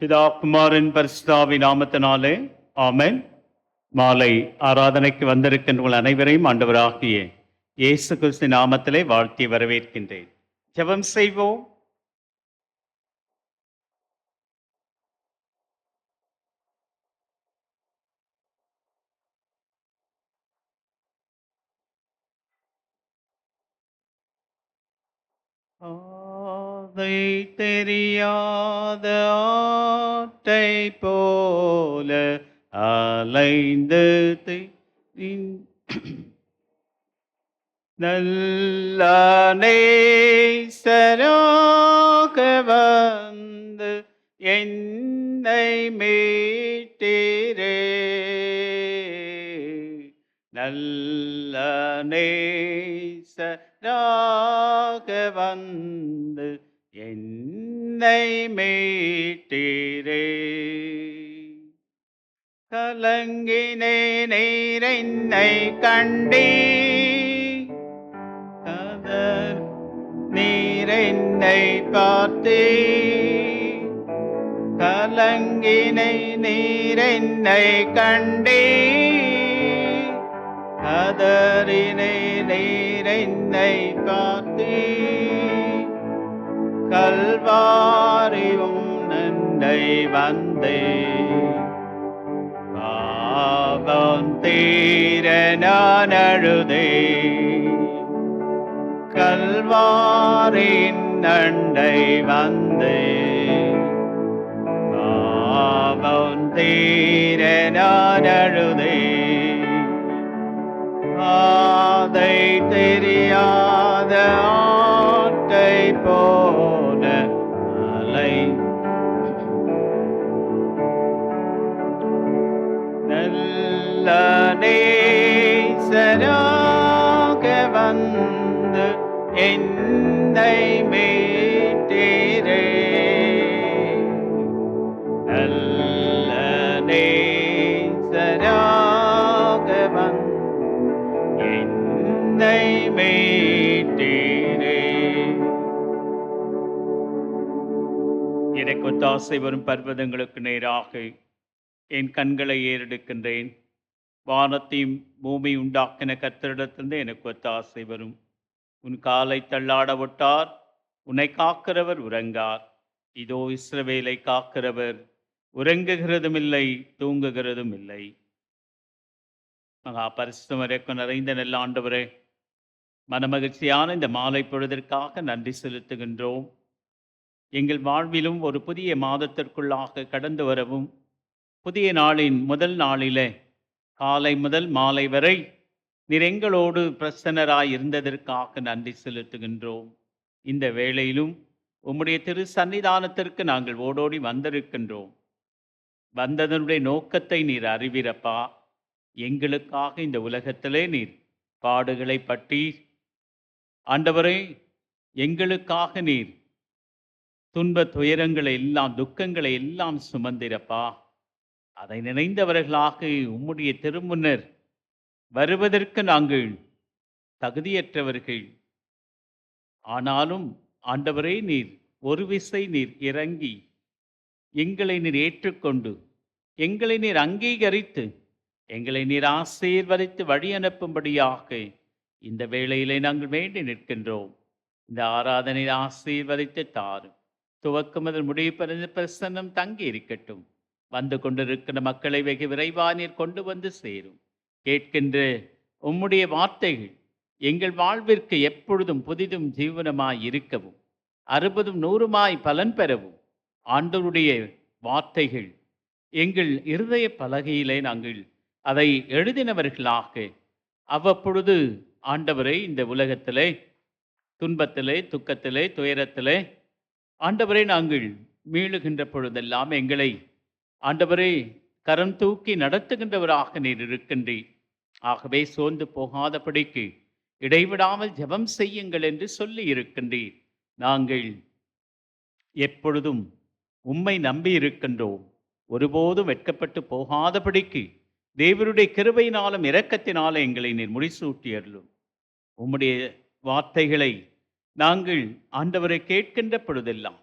பிதா குமாரின் பரிசுத்தாவி நாமத்தினாலே ஆமென். மாலை ஆராதனைக்கு வந்திருக்கின்ற உங்கள் அனைவரையும் ஆண்டவராகிய இயேசு கிறிஸ்து நாமத்திலே வாழ்த்தி வரவேற்கின்றேன். ஜெபம் செய்வோம். ஆதை தெரியாத ஆட்டை போல அலைந்து நல்ல நேசராக வந்து என்னை மீட்டீரே. நல்ல நேசராக வந்து என்னை மீட்டீரே. கலங்கினே நீர் என்னை கண்டீ, கதர் நீர் என்னை பார்த்தே. கலங்கினை நீர் என்னை கண்டே, கதறினை நீர் என்னை பார்த்தே. கல்வாரியும் நன்னை வந்தே, பாவம் தீர நான் அழுதே. கல்வாரின் நண்டை வந்தே, பாவம் தீர நான் அழுதே. ஆதை தெரியாத ஆட்டை போல அலை நல்ல நேசராக வந்து என்னை மீட்டீரே. நல்ல நேசராக வந்து என்னை மீட்டீரே. எனக்கு ஒத்தாசை வரும் பர்வதங்களுக்கு நேராக என் கண்களை ஏறெடுக்கின்றேன். வானத்தையும் பூமி உண்டாக்கின கர்த்தரிடத்திலிருந்து எனக்கு ஒத்தாசை வரும். உன் காலை தள்ளாட விட்டார், உன்னை காக்கிறவர் உறங்கார். இதோ இஸ்ரவேலை காக்கிறவர் உறங்குகிறதும் இல்லை, தூங்குகிறதும் இல்லை. மகா பரிசுத்தம் நிறைந்த நல்ல ஆண்டவரே, மனமகிழ்ச்சியான இந்த மாலை பொழுதற்காக நன்றி செலுத்துகின்றோம். எங்கள் வாழ்விலும் ஒரு புதிய மாதத்திற்குள்ளாக கடந்து வரவும், புதிய நாளின் முதல் நாளிலே காலை முதல் மாலை வரை நீர் எங்களோடு பிரசன்னராய் இருந்ததற்காக நன்றி செலுத்துகின்றோம். இந்த வேளையிலும் உம்முடைய திரு சன்னிதானத்திற்கு நாங்கள் ஓடோடி வந்திருக்கின்றோம். வந்ததனுடைய நோக்கத்தை நீர் அறிவீரப்பா. எங்களுக்காக இந்த உலகத்திலே நீர் பாடுகளை பற்றி, ஆண்டவரே, எங்களுக்காக நீர் துன்ப துயரங்களை எல்லாம், துக்கங்களை எல்லாம் சுமந்திரப்பா. அதை நினைந்தவர்களாக உம்முடைய திருமுன்னர் வருவதற்கு நாங்கள் தகுதியற்றவர்கள். ஆனாலும் ஆண்டவரே, நீர் ஒரு விசை நீர் இறங்கி எங்களை நீர் ஏற்றுக்கொண்டு, எங்களை நீர் அங்கீகரித்து, எங்களை நீர் ஆசீர்வதித்து வழி அனுப்பும்படியாக இந்த வேளையிலே நாங்கள் வேண்டி நிற்கின்றோம். இந்த ஆராதனையை ஆசீர்வதித்து தாரும். துவக்கம் முதல் முடிவு பிரசன்னம் தங்கி இருக்கட்டும். வந்து கொண்டிருக்கிற மக்களை வெகு விரைவாக நீர் கொண்டு வந்து சேரும். கேட்கின்ற உம்முடைய வார்த்தைகள் எங்கள் வாழ்விற்கு எப்பொழுதும் புதிதும் ஜீவனமாய் இருக்கவும், 60 100 பலன் பெறவும் ஆண்டவருடைய வார்த்தைகள் எங்கள் இருதய பலகையிலே நாங்கள் அதை எழுதினவர்களாக அவ்வப்பொழுது ஆண்டவரை இந்த உலகத்திலே துன்பத்திலே, துக்கத்திலே, துயரத்திலே ஆண்டவரை நாங்கள் மீளுகின்ற பொழுதெல்லாம் எங்களை ஆண்டவரே கரம் தூக்கி நடத்துகின்றவராக நீர் இருக்கின்றீர். ஆகவே சோர்ந்து போகாதபடிக்கு இடைவிடாமல் ஜெபம் செய்யுங்கள் என்று சொல்லி இருக்கின்றீர். நாங்கள் எப்பொழுதும் உம்மை நம்பி இருக்கின்றோம். ஒருபோதும் வெட்கப்பட்டு போகாதபடிக்கு தேவருடைய கிருபையினாலும் இரக்கத்தினாலும் எங்களை நீர் முடிசூட்டி அருளும். உம்முடைய வார்த்தைகளை நாங்கள் ஆண்டவரை கேட்கின்ற பொழுதெல்லாம்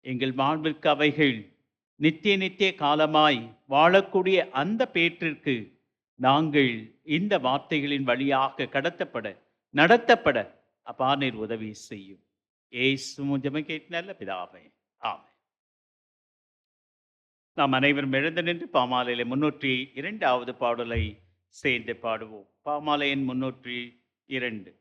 எங்கள் வாழ்விற்கு அவைகள் நித்திய நித்திய காலமாய் வாழக்கூடிய அந்த பேற்றிற்கு நாங்கள் இந்த வார்த்தைகளின் வழியாக கடத்தப்பட நடத்தப்பட அப்பா நீர் உதவி செய்யும். ஏசு ஜெபம் கேட்டு நல்ல பிதாவே, ஆமென். நாம் அனைவரும் எழுந்து நின்று பாமாலையில 302வது பாடலை சேர்ந்து பாடுவோம். பாமாலையின் 302.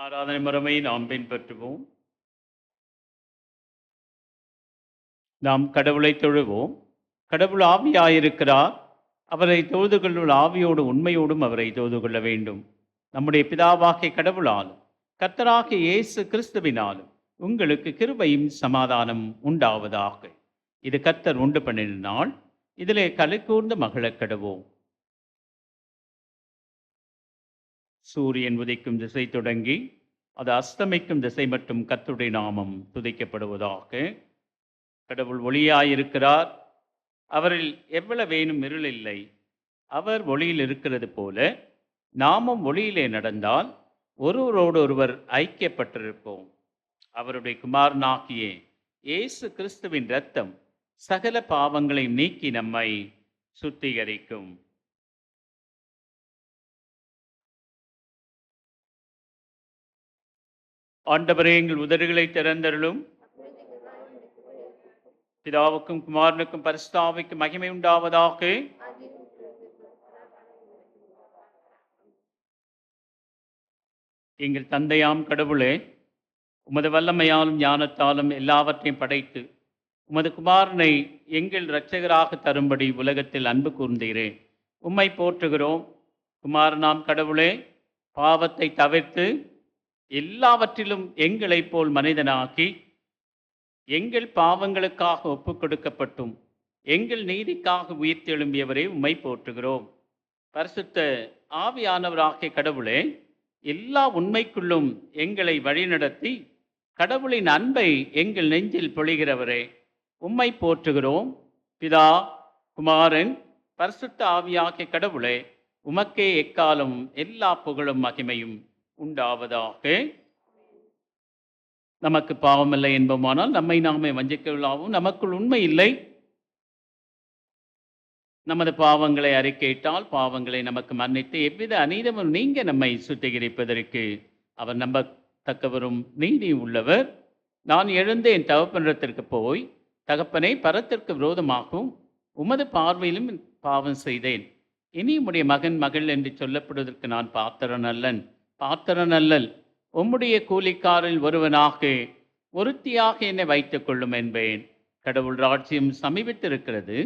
ஆராதனை முறைமை நாம் பின்பற்றுவோம். நாம் கடவுளை தொழுவோம். கடவுள் ஆவியாயிருக்கிறார். அவரை தொழுது கொள்ளும் ஆவியோடு உண்மையோடும் அவரை தொழுது கொள்ள வேண்டும். நம்முடைய பிதாவாகிய கடவுளாலும் கர்த்தராகிய இயேசு கிறிஸ்துவினாலும் உங்களுக்கு கிருபையும் சமாதானம் உண்டாவதாக. இது கர்த்தர் உண்டு பண்ணின நாள். இதிலே களி கூர்ந்து மகிழக் கடவோம். சூரியன் உதிக்கும் திசை தொடங்கி அது அஸ்தமிக்கும் திசை மட்டும் கர்த்தருடைய நாமம் துதிக்கப்படுவதாக. கடவுள் ஒளியாயிருக்கிறார். அவரில் எவ்வளவேனும் இருள் இல்லை. அவர் ஒளியில் இருக்கிறது போல நாமும் ஒளியிலே நடந்தால் ஒருவரோடு ஒருவர் ஐக்கியப்பட்டிருப்போம். அவருடைய குமாரனாகிய இயேசு கிறிஸ்துவின் இரத்தம் சகல பாவங்களை நீக்கி நம்மை சுத்திகரிக்கும். ஆண்டவரே, எங்கள் உதடுகளை திறந்தருளும். பிதாவுக்கும் குமாரனுக்கும் பரிசுத்த ஆவிக்கும் மகிமை உண்டாவதாக. எங்கள் தந்தையாம் கடவுளே, உமது வல்லமையாலும் ஞானத்தாலும் எல்லாவற்றையும் படைத்து உமது குமாரனை எங்கள் இரட்சகராக தரும்படி உலகத்தில் அன்பு கூர்ந்தீரே. உம்மை போற்றுகிறோம். குமாரனாம் கடவுளே, பாவத்தை தவிர்த்து எல்லாவற்றிலும் எங்களைப் போல் மனிதனாக்கி எங்கள் பாவங்களுக்காக ஒப்புக் கொடுக்கப்பட்டும் எங்கள் நீதிக்காக உயிர்த்தெழும்பியவரே, உம்மை போற்றுகிறோம். பரிசுத்த ஆவியானவராகிய கடவுளே, எல்லா உண்மைக்குள்ளும் எங்களை வழிநடத்தி கடவுளின் அன்பை எங்கள் நெஞ்சில் பொழிகிறவரே, உம்மை போற்றுகிறோம். பிதா, குமாரன், பரிசுத்த ஆவியாகிய கடவுளே, உமக்கே எக்காலம் எல்லா புகழும் மகிமையும் உண்டாவதாக. நமக்கு பாவமில்லை என்போமானால் நம்மை நாமே வஞ்சிக்கலாவும். நமக்குள் உண்மை இல்லை. நமது பாவங்களை அறிக்கையிட்டால் பாவங்களை நமக்கு மன்னித்து எவ்வித அநீதமும் நீங்க நம்மை சுத்திகரிப்பதற்கு அவர் நம்பத்தக்கவரும் நீதி உள்ளவர். நான் எழுந்து என் தகப்பனிடத்திற்கு போய், தகப்பனை, பரத்திற்கு விரோதமாகவும் உமது பார்வையிலும் பாவம் செய்தேன். இனி உம்முடைய மகன் மகள் என்று சொல்லப்படுவதற்கு நான் பாத்திரன் அல்லல். உம்முடைய கூலிக்காரில் ஒருவனாக, ஒருத்தியாக என்னை வைத்துக் கொள்ளும் என்பேன். கடவுள் ராஜ்யம் சமீபித்திருக்கிறது.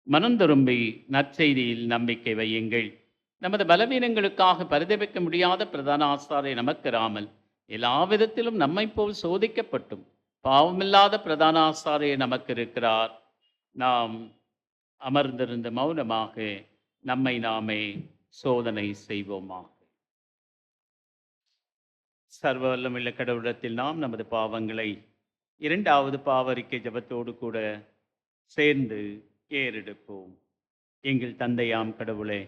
மனம் திரும்பி நற்செய்தியில் நம்பிக்கை வையுங்கள். நமது பலவீனங்களுக்காக பரிதபிக்க முடியாத பிரதான ஆசாரை நமக்கு ராமல் எல்லா விதத்திலும் நம்மை போல் சோதிக்கப்பட்டும் பாவமில்லாத பிரதான ஆசாரே நமக்கு இருக்கிறார். நாம் அமர்ந்திருந்த மௌனமாக நம்மை நாமே சோதனை செய்வோமாக. சர்வ வல்லமுள்ள கடவுளத்தில் நாம் நமது பாவங்களை இரண்டாவது பாவறிக்கை ஜபத்தோடு கூட சேர்ந்து ஏறெடுப்போம். எங்கள் தந்தையாம் கடவுளே,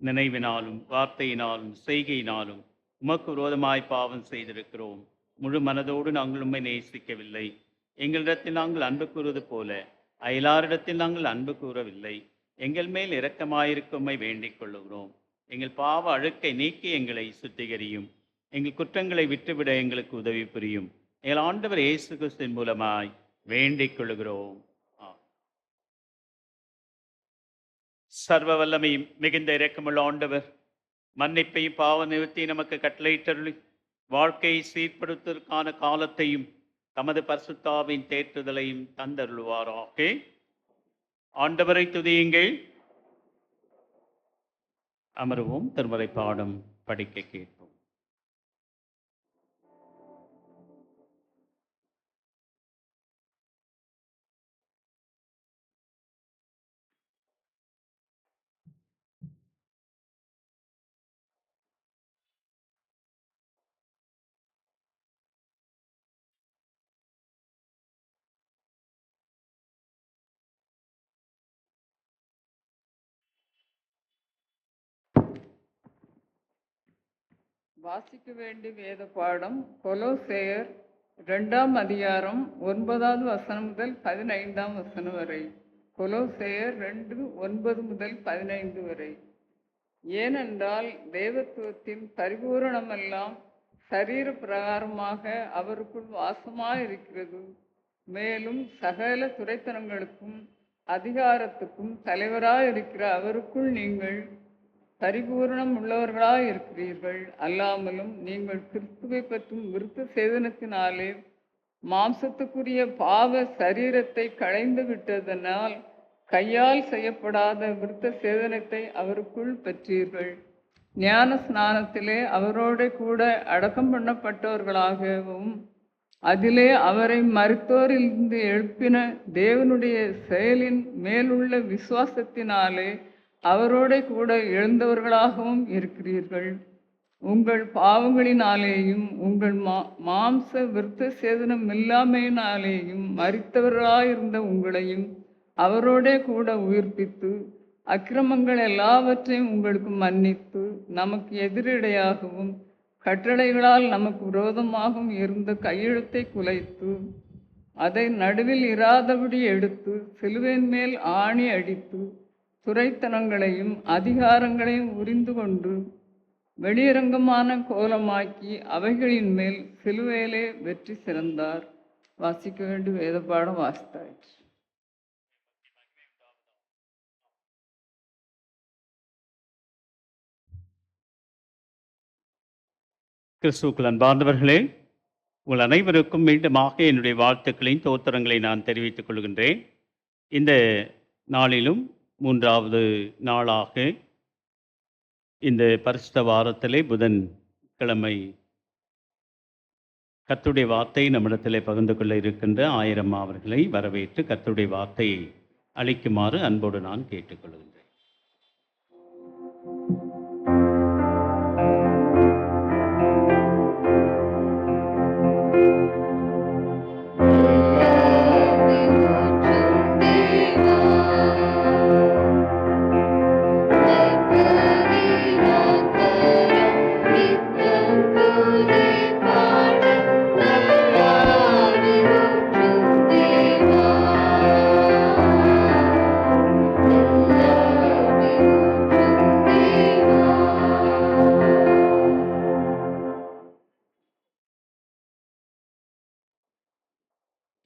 நினைவினாலும் வார்த்தையினாலும் செய்கையினாலும் உமக்கு விரோதமாய் பாவம் செய்திருக்கிறோம். முழு மனதோடு நாங்கள் உம்மை நேசிக்கவில்லை. எங்களிடத்தில் நாங்கள் அன்பு கூறுவது போல அயலாரிடத்தில் நாங்கள் அன்பு கூறவில்லை. எங்கள் மேல் இரக்கமாயிருக்க உம்மை வேண்டிக் கொள்ளுகிறோம். எங்கள் பாவ அழுக்கை நீக்கி எங்களை சுத்திகரியும். எங்கள் குற்றங்களை விட்டுவிட எங்களுக்கு உதவி புரியும். எங்கள் ஆண்டவர் இயேசு கிறிஸ்துவின் மூலமாய் வேண்டிக் கொள்ளுகிறோம். சர்வ வல்லமை மிகுந்த இரக்கமுள்ள ஆண்டவர், மன்னிப்பையும் பாவ நிவர்த்தியை நமக்கு கட்டளையிட்டருளி வாழ்க்கையை சீர்படுத்துவதற்கான காலத்தையும் தமது பரிசுத்தாவின் தேற்றுதலையும் தந்தருள்வாராக. ஆண்டவரை துதியுங்கள். அமருவோம். திருமறை பாடம் படிக்க கேட்போம். வாசிக்க வேண்டிய வேத பாடம் கொலோசேயர் 2ஆம் அதிகாரம் 9வது வசனம் முதல் 15ஆம் வசனம் வரை. கொலோசேயர் 2:9 முதல் 15 வரை. ஏனென்றால் தேவத்துவத்தின் பரிபூரணமெல்லாம் சரீர பிரகாரமாக அவருக்குள் வாசமாயிருக்கிறது. மேலும் சகல துரைத்தனங்களுக்கும் அதிகாரத்துக்கும் தலைவராயிருக்கிற அவருக்குள் நீங்கள் பரிபூரணம் உள்ளவர்களாய் இருக்கிறீர்கள். அல்லாமலும் நீங்கள் கிறிஸ்துவை பற்றும் விருத்த சேதனத்தினாலே மாம்சத்துக்குரிய பாவ சரீரத்தை களைந்து விட்டதனால் கையால் செய்யப்படாத விருத்த சேதனத்தை அவருக்குள் பெற்றீர்கள். ஞான ஸ்நானத்திலே அவரோட கூட அடக்கம் பண்ணப்பட்டவர்களாகவும் அதிலே அவரை மரித்தோரிலிருந்து எழுப்பின தேவனுடைய செயலின் மேலுள்ள விசுவாசத்தினாலே அவரோட கூட எழுந்தவர்களாகவும் இருக்கிறீர்கள். உங்கள் பாவங்களினாலேயும் உங்கள் மாம்ச விருத்த சேதனம் இல்லாமையினாலேயும் மரித்தவர்களாயிருந்த உங்களையும் அவரோட கூட உயிர்ப்பித்து அக்கிரமங்கள் எல்லாவற்றையும் உங்களுக்கு மன்னித்து நமக்கு எதிரிடையாகவும் கட்டளைகளால் நமக்கு விரோதமாகவும் இருந்த கையெழுத்தை குலைத்து அதை நடுவில் இராதபடி எடுத்து சிலுவையின் மேல் ஆணி அடித்து துரைத்தனங்களையும் அதிகாரங்களையும் உரிந்து கொண்டு வெளியரங்கமான கோலமாக்கி அவைகளின் மேல் சிலுவையிலே வெற்றி சிறந்தார். வாசிக்க வேண்டிய வேத பாடம் வாசித்தாயிற்று. கிறிஸ்துவுக்குள் அன்பார்ந்தவர்களே, உங்கள் அனைவருக்கும் மீண்டுமாக என்னுடைய வாழ்த்துக்களையும் தோத்திரங்களை நான் தெரிவித்துக் கொள்கின்றேன். இந்த நாளிலும் 3வது நாளாக இந்த பரிசுத்த வாரத்திலே புதன் கிழமை கர்த்தருடைய வார்த்தையை நம்மிடத்திலே பகிர்ந்து கொள்ள இருக்கின்ற ஆயிரம் அவர்களை வரவேற்று கர்த்தருடைய வார்த்தையை அளிக்குமாறு அன்போடு நான் கேட்டுக்கொள்கின்றேன்.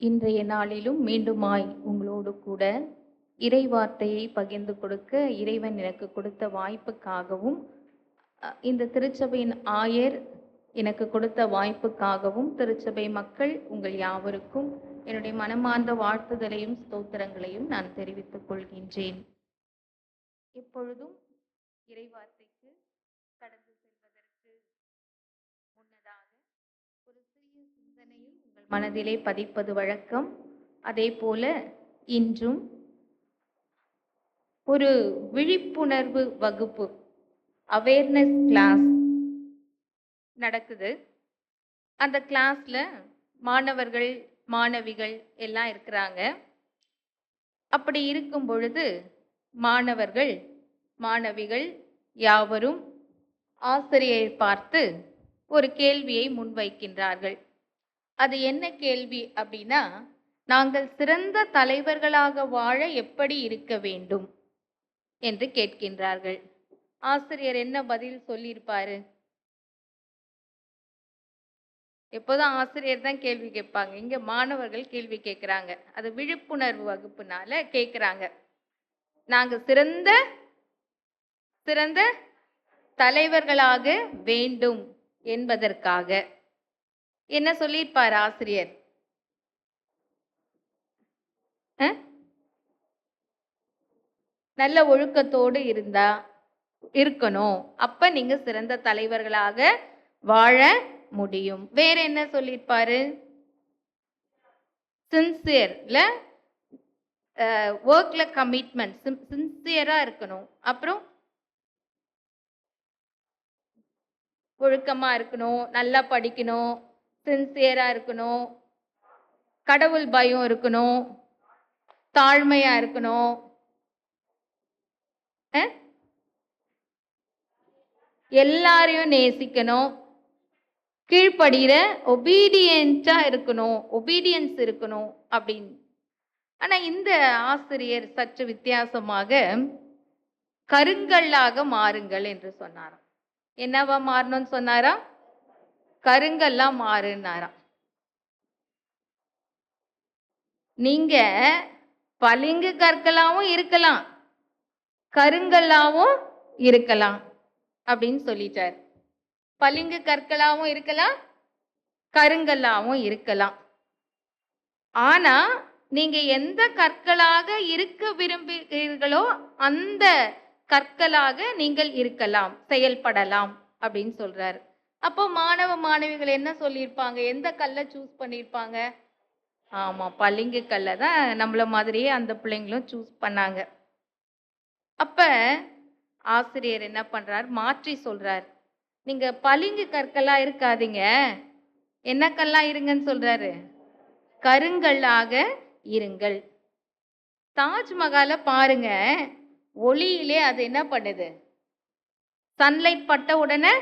இன்றைய நாளிலும் மீண்டுமாய் உங்களோடு கூட இறை வார்த்தையை பகிர்ந்து கொடுக்க இறைவன் எனக்கு கொடுத்த வாய்ப்புக்காகவும் இந்த திருச்சபையின் ஆயர் எனக்கு கொடுத்த வாய்ப்புக்காகவும் திருச்சபை மக்கள் உங்கள் யாவருக்கும் என்னுடைய மனமார்ந்த வாழ்த்துதலையும் ஸ்தோத்திரங்களையும் நான் தெரிவித்துக் கொள்கின்றேன். இப்பொழுதும் இறை வார்த்தைக்கு கடந்து செல்வதற்கு முன்னதாக ஒரு சிறிய சிந்தனையை உங்கள் மனதிலே பதிப்பது வழக்கம். அதே போல இன்றும் ஒரு விழிப்புணர்வு வகுப்பு, அவேர்னஸ் கிளாஸ் நடக்குது. அந்த கிளாஸ்ல மாணவர்கள் மாணவிகள் எல்லாம் இருக்கிறாங்க. அப்படி இருக்கும் பொழுது மாணவர்கள் மாணவிகள் யாவரும் ஆசிரியரை பார்த்து ஒரு கேள்வியை முன்வைக்கின்றார்கள். அது என்ன கேள்வி அப்படின்னா, நாங்கள் சிறந்த தலைவர்களாக வாழ எப்படி இருக்க வேண்டும் என்று கேட்கின்றார்கள். ஆசிரியர் என்ன பதில் சொல்லியிருப்பாரு? எப்போதும் ஆசிரியர் தான் கேள்வி கேட்பாங்க. இங்க மாணவர்கள் கேள்வி கேட்கிறாங்க. அது விழிப்புணர்வு வகுப்புனால கேட்கிறாங்க. நாங்க சிறந்த சிறந்த தலைவர்களாக வேண்டும் என்பதற்காக என்ன சொல்லியிருப்பார் ஆசிரியர்? நல்ல ஒழுக்கத்தோடு இருக்கணும், அப்ப நீங்க சிறந்த தலைவர்களாக வாழ முடியும். வேற என்ன சொல்லியிருப்பாரு? சின்சியர்ல ஒர்க்ல கமிட்மெண்ட், சின்சியரா இருக்கணும், அப்புறம் ஒழுக்கமா இருக்கணும், நல்லா படிக்கணும், சின்சியரா இருக்கணும், கடவுள் பயம் இருக்கணும், தாழ்மையா இருக்கணும், எல்லாரையும் நேசிக்கணும், கீழ்ப்படுகிற ஒபீடியன்ஸா இருக்கணும், ஒபீடியன்ஸ் இருக்கணும் அப்படின்னு. ஆனா இந்த ஆசிரியர் சற்று வித்தியாசமாக கருங்கல்லாக மாறுங்கள் என்று சொன்னாராம். என்னவா மாறணும்னு சொன்னாரா? கருங்கல்லா மாறுனாராம். நீங்க பளிங்கு கற்களாவும் இருக்கலாம், கருங்கல்லாவும் இருக்கலாம் அப்படின்னு சொல்லிட்டார். பளிங்கு கற்களாவும் இருக்கலாம், கருங்கல்லாவும் இருக்கலாம். ஆனா நீங்க எந்த கற்களாக இருக்க விரும்புகிறீர்களோ அந்த கற்களாக நீங்கள் இருக்கலாம், செயல்படலாம் அப்படின்னு சொல்றாரு. அப்போ மாணவ மாணவிகள் என்ன சொல்லியிருப்பாங்க? எந்த கல்லை சூஸ் பண்ணியிருப்பாங்க? ஆமா, பளிங்கு கல்லை தான் நம்மள மாதிரியே அந்த பிள்ளைங்களும் சூஸ் பண்ணாங்க. அப்ப ஆசிரியர் என்ன பண்றார்? மாற்றி சொல்றார். நீங்க பளிங்கு கற்களா இருக்காதீங்க, என்ன கல்லா இருங்கன்னு சொல்றாரு? கருங்கல்லாக இருங்கள். தாஜ்மஹாலை பாருங்க, ஒளியிலே அது என்ன பண்ணுது? சன்லைட் பட்ட உடனே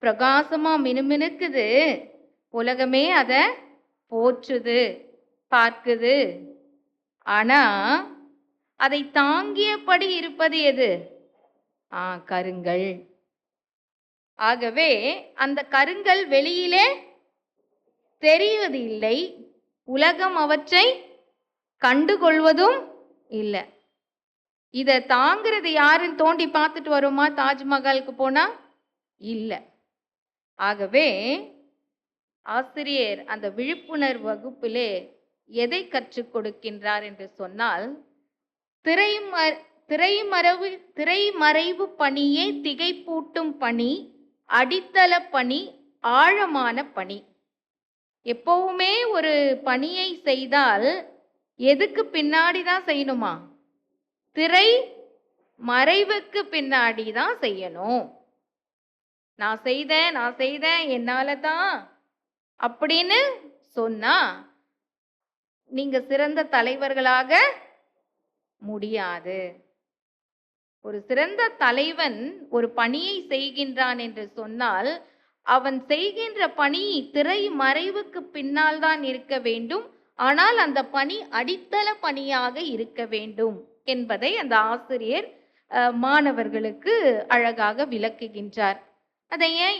பிரகாசமா மினுமினுக்குது. உலகமே அதை போற்றுது, பார்க்குது. ஆனா அதை தாங்கியபடி இருப்பது எது? கருங்கல். ஆகவே அந்த கருங்கல் வெளியிலே தெரிவதில்லை, உலகம் அவற்றை கண்டுகொள்வதும் இல்லை. இதை தாங்கிறது யாருன்னு தோண்டி பார்த்துட்டு வருமா தாஜ்மஹாலுக்கு போனா? இல்லை. ஆகவே ஆசிரியர் அந்த விழிப்புணர்வு வகுப்பிலே எதை கற்றுக் கொடுக்கின்றார் என்று சொன்னால், திரைமறைவு பணியே திகைப்பூட்டும் பணி, அடித்தள பணி, ஆழமான பணி. எப்பவுமே ஒரு பணியை செய்தால் எதுக்கு பின்னாடி தான் செய்யணுமா? திரை மறைவுக்கு பின்னாடி தான் செய்யணும். நான் செய்தேன் என்னால தான் அப்படின்னு சொன்னா நீங்க சிறந்த தலைவர்களாக முடியாது. ஒரு சிறந்த தலைவன் ஒரு பணியை செய்கின்றான் என்று சொன்னால் அவன் செய்கின்ற பணி திரை மறைவுக்கு பின்னால் தான் இருக்க வேண்டும். ஆனால் அந்த பணி அடித்தள பணியாக இருக்க வேண்டும் என்பதை அந்த ஆசிரியர் மாணவர்களுக்கு அழகாக விளக்குகின்றார். அதை ஏன்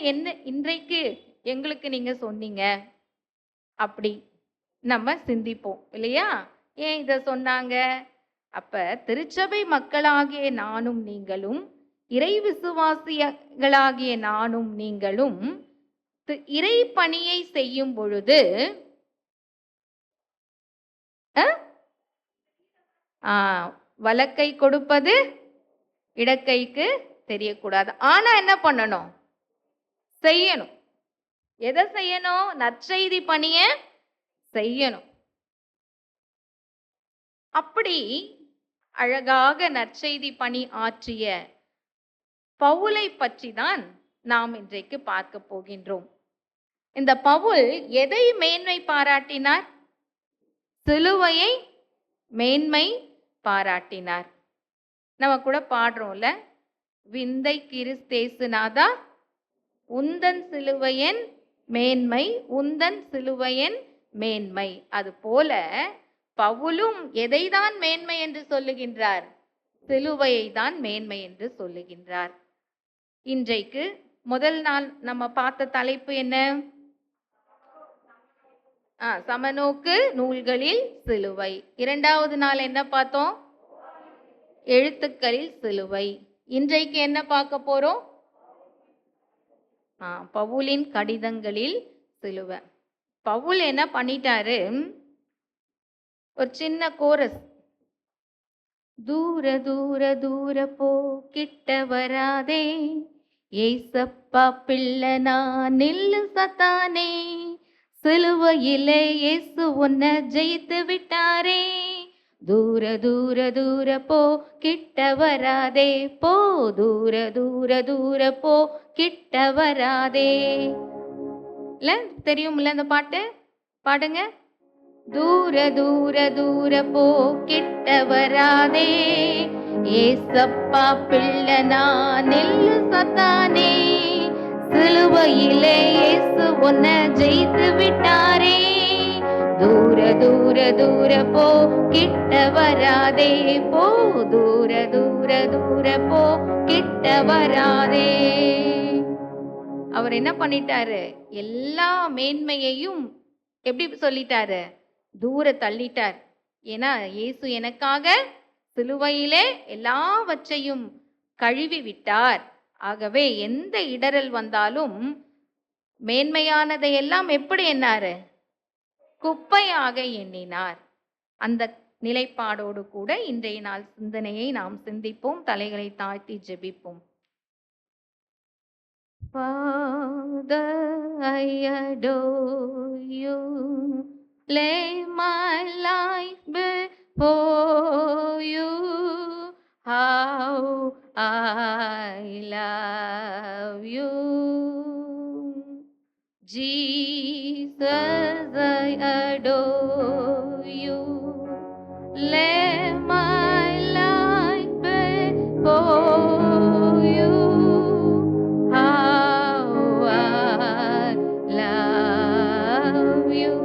இன்றைக்கு எங்களுக்கு நீங்க சொன்னீங்க அப்படி நம்ம சிந்திப்போம் இல்லையா? ஏன் இதை சொன்னாங்க? அப்ப திருச்சபை மக்களாகிய நானும் நீங்களும், இறை விசுவாசிகளாகிய நானும் நீங்களும் இறை பணியை செய்யும் பொழுது வலக்கை கொடுப்பது இடக்கைக்கு தெரியக்கூடாது. ஆனா என்ன பண்ணணும்? செய்யணும். எதை செய்யணும்? நற்செய்தி பணிய செய்யணும். அப்படி அழகாக நற்செய்தி பணி ஆற்றிய பவுலை பற்றி தான் நாம் இன்றைக்கு பார்க்க போகின்றோம். இந்த பவுல் எதை மேன்மை பாராட்டினார்? சிலுவையை மேன்மை பாராட்டினார். நம்ம கூட பாடுறோம்ல, விந்தை கிறிஸ்தேசுநாதா உந்தன் சிலுவையன் மேன்மை, உந்தன் சிலுவையன் மேன்மை. அது போல பவுலும் எதை தான் மேன்மை என்று சொல்லுகின்றார்? சிலுவையை தான் மேன்மை என்று சொல்லுகின்றார். இன்றைக்கு முதல் நாள் நம்ம பார்த்த தலைப்பு என்ன? சமநோக்கு நூல்களில் சிலுவை. இரண்டாவது நாள் என்ன பார்த்தோம்? எழுத்துக்களில் சிலுவை. இன்றைக்கு என்ன பார்க்க போறோம்? பவுலின் கடிதங்களில் சிலுவை. பவுல் என்ன பண்ணிட்டாரு? ஒரு சின்ன கோரஸ், தூர தூர தூர போ கிட்ட வராதே, ஏசப்பா பிள்ளை நான் நில்லு சத்தானே, சிலுவையிலே இயேசு உன்னை ஜெயித்து விட்டாரே, தூர தூர தூர போ கிட்ட வராதே, போ தூர தூர தூர போ கிட்ட வராதே. இல்ல தெரியும்ல அந்த பாட்டு? பாடுங்க. தூர தூர தூர போ கிட்ட வராதே, ஏசப்பா பிள்ளை நான் நில்லு சத்தானே, சிலுவையிலே இயேசு உன்னை ஜெயித்து விட்டாரே, தூர தூர தூர போ கிட்ட வராதே, போ தூர தூர தூர போ கிட்ட வராதே. அவர் என்ன பண்ணிட்டாரு? எல்லா மேன்மையையும் எப்படி சொல்லிட்டாரு? தூர தள்ளிட்டார். ஏன்னா இயேசு எனக்காக சிலுவையிலே எல்லாவற்றையும் கழுவி விட்டார். ஆகவே எந்த இடரல் வந்தாலும் மேன்மையானதை எல்லாம் எப்படி எண்ணாரு? குப்பையாக எண்ணினார். அந்த நிலைப்பாடோடு கூட இன்றைய நாள் சிந்தனையை நாம் சிந்திப்போம். தலைகளை தாழ்த்தி ஜெபிப்போம். Father, I adore you. Lay my life before you. How I love you. Jesus, I adore you. Lay my life before you. How I love you.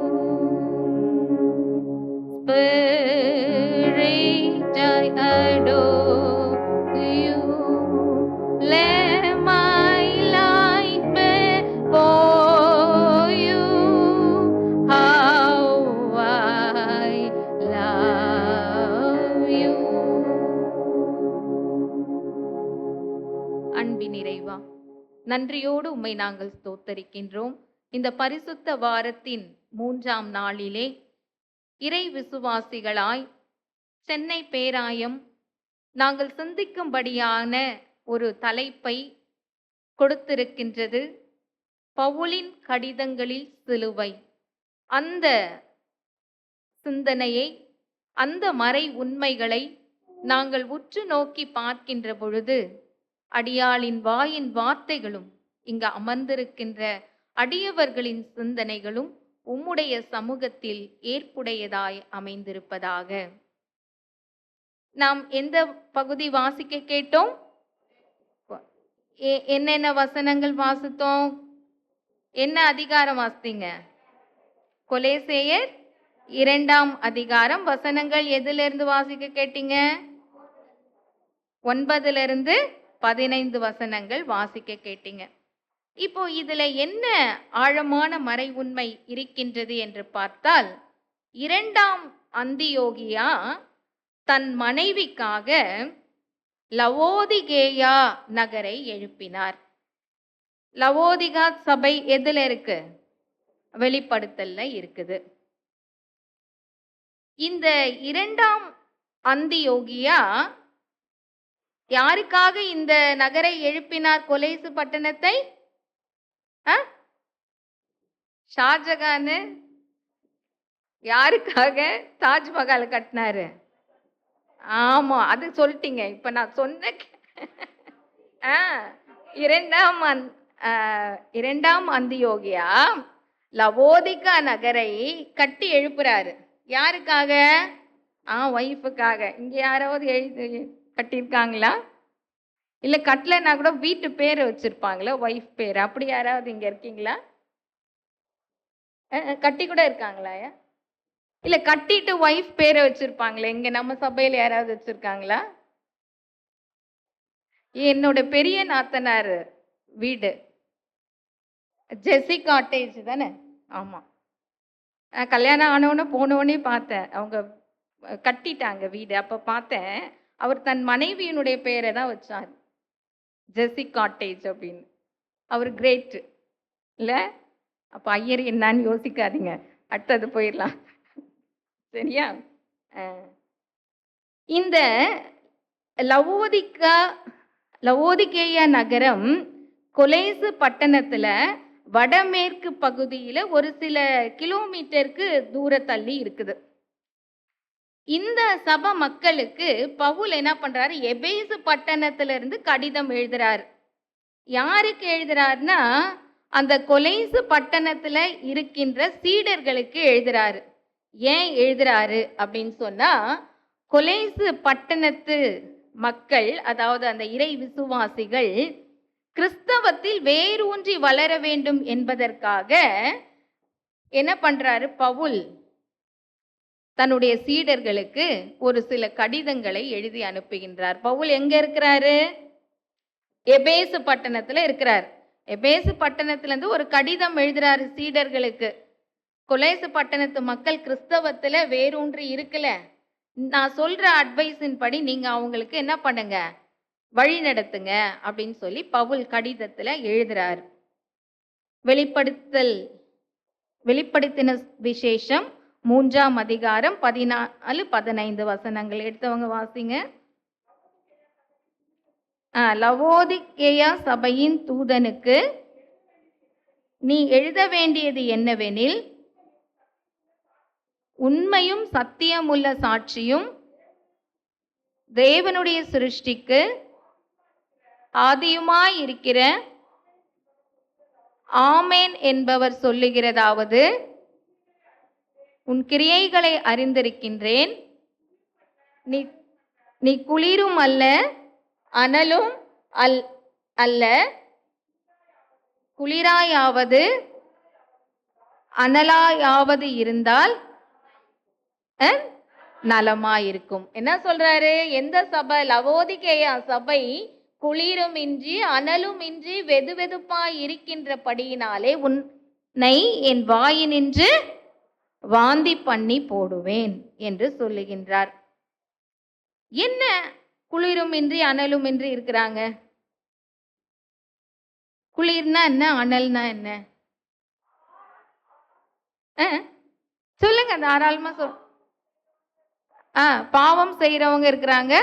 நன்றியோடு உம்மை நாங்கள் ஸ்தோத்தரிக்கின்றோம். இந்த பரிசுத்த வாரத்தின் 3ஆம் நாளிலே இறை விசுவாசிகளாய் சென்னை பேராயம் நாங்கள் சிந்திக்கும்படியான ஒரு தலைப்பை கொடுத்திருக்கின்றது. பவுலின் கடிதங்களில் சிலுவை. அந்த சிந்தனையை, அந்த மறை உண்மைகளை நாங்கள் உற்று நோக்கி பார்க்கின்ற பொழுது அடியாளின் வாயின் வார்த்தைகளும் இங்கு அமர்ந்திருக்கின்ற அடியவர்களின் சிந்தனைகளும் உம்முடைய சமூகத்தில் ஏற்புடையதாய் அமைந்திருப்பதாக. நாம் எந்த பகுதி வாசிக்க கேட்டோம்? என்னென்ன வசனங்கள் வாசித்தோம்? என்ன அதிகாரம் வாசித்தீங்க? கொலேசேயர் 2ஆம் அதிகாரம். வசனங்கள் எதிலிருந்து வாசிக்க கேட்டீங்க? 9 15 வசனங்கள் வாசிக்க கேட்டீங்க. இப்போ இதுல என்ன ஆழமான மறை உண்மை இருக்கின்றது என்று பார்த்தால், 2ஆம் அந்தியோகியா தன் மனைவிக்காக லவோதிகேயா நகரை எழுப்பினார். லவோதிகா சபை எதுல இருக்கு? வெளிப்படுத்தல்ல இருக்குது. இந்த 2ஆம் அந்தியோகியா யாருக்காக இந்த நகரை எழுப்பினார்? கொலேசு பட்டணத்தை ஷாஜகான் யாருக்காக தாஜ்மஹால் கட்டினாரு? ஆமா, அது சொல்லிட்டீங்க. இப்ப நான் சொன்ன 2ஆம் அந்தியோகியா லவோதிகா நகரை கட்டி எழுப்புறாரு. யாருக்காக? ஒய்ஃபுக்காக. இங்க யாராவது எழுதி கட்டியிருக்காங்களா? இல்ல கட்டலன்னா கூட வீட்டு பேரை வச்சிருப்பாங்களா, ஒய்ஃப் பேர். அப்படி யாராவது இங்க இருக்கீங்களா? கட்டி கூட இருக்காங்களா? இல்ல கட்டிட்டு ஒய்ஃப் பேரை வச்சிருப்பாங்களே, இங்க நம்ம சபையில யாராவது வச்சிருக்காங்களா? என்னோட பெரிய நாத்தனார் வீடு ஜெசி காட்டேஜ் தானே? ஆமா, கல்யாணம் ஆனவொன்னு போனவொன்னே பார்த்தேன். அவங்க கட்டிட்டாங்க வீடு. அப்ப பார்த்தேன், அவர் தன் மனைவியினுடைய பெயரை தான் வச்சார், ஜெசி காட்டேஜ் அப்படின்னு. அவர் கிரேட் இல்ல? அப்ப ஐயர் என்னன்னு யோசிக்காதீங்க, அடுத்தது போயிடலாம். சரியா? இந்த லவோதிகேயா நகரம் கொலேசு பட்டணத்துல வடமேற்கு பகுதியில ஒரு சில கிலோமீட்டருக்கு தூர தள்ளி இருக்குது. இந்த சபை மக்களுக்கு பவுல் என்ன பண்றாரு? எபேசு பட்டணத்துல இருந்து கடிதம் எழுதுறாரு. யாருக்கு எழுதுறாருன்னா, அந்த கொலேசு பட்டணத்துல இருக்கின்ற சீடர்களுக்கு எழுதுறாரு. ஏன் எழுதுறாரு அப்படின்னு சொன்னா, கொலேசு பட்டணத்து மக்கள், அதாவது அந்த இறை விசுவாசிகள் கிறிஸ்தவத்தில் வேரூன்றி வளர வேண்டும் என்பதற்காக என்ன பண்றாரு பவுல்? தன்னுடைய சீடர்களுக்கு ஒரு சில கடிதங்களை எழுதி அனுப்புகின்றார். பவுல் எங்க இருக்கிறாரு? எபேசு பட்டணத்துல இருக்கிறார். எபேசு பட்டணத்துல இருந்து ஒரு கடிதம் எழுதுறாரு சீடர்களுக்கு. கொலேசு பட்டணத்து மக்கள் கிறிஸ்தவத்துல வேரூன்றி இருக்கல, நான் சொல்ற அட்வைஸின் படி நீங்க அவங்களுக்கு என்ன பண்ணுங்க? வழி நடத்துங்க அப்படின்னு சொல்லி பவுல் கடிதத்துல எழுதுறார். வெளிப்படுத்தின விசேஷம் 3ஆம் அதிகாரம் 14-15 வசனங்கள் எடுத்தவங்க வாசிங்க. லவோதிகேயா சபையின் தூதனுக்கு நீ எழுத வேண்டியது என்னவெனில், உண்மையும் சத்தியமுள்ள சாட்சியும் தேவனுடைய சிருஷ்டிக்கு ஆதியுமாய் இருக்கிற ஆமேன் என்பவர் சொல்லுகிறதாவது, உன் கிரியைகளை அறிந்திருக்கின்றேன். நீ குளிரும் அல்ல அனலும் அல்ல, குளிராயாவது அனலாயாவது இருந்தால் நலமாயிருக்கும். என்ன சொல்றாரு? எந்த சபை? லவோதிகேயா சபை குளிரும் இன்றி அனலும் இன்றி வெது வெதுப்பாய் இருக்கின்றபடியினாலே உன்னை என் வாயினின்று வாந்தி பண்ணி போடுவேன் என்று சொல்லுகின்றார். என்ன குளிரும் இன்றி அனலும் இன்றி இருக்கிறாங்க? குளிர்னா என்ன, அனல்னா என்ன? ஆ, சொல்லுங்க, தாராளமா சொல். பாவம் செய்யறவங்க இருக்கிறாங்க,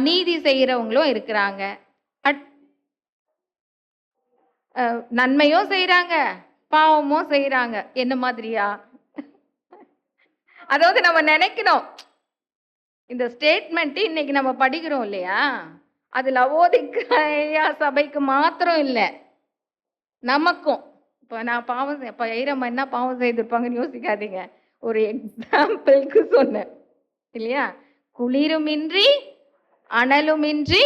நீதி செய்யறவங்களும் இருக்கிறாங்க. அட்- நன்மையும் செய்யறாங்க, பாவமும் செய்யறாங்க. என்ன மாதிரியா? அதாவது நம்ம நினைக்கணும், இந்த ஸ்டேட்மெண்ட் இன்னைக்கு நம்ம படிக்கிறோம் இல்லையா, அது லவோதிக்கேயா சபைக்கு மாத்திரம் இல்லை, நமக்கும். இப்போ நான் பாவம் இப்போ ஐரம்மா என்ன பாவம் செய்திருப்பாங்கன்னு யோசிக்காதீங்க, ஒரு எக்ஸாம்பிளுக்கு சொன்னேன் இல்லையா. குளிருமின்றி அனலுமின்றி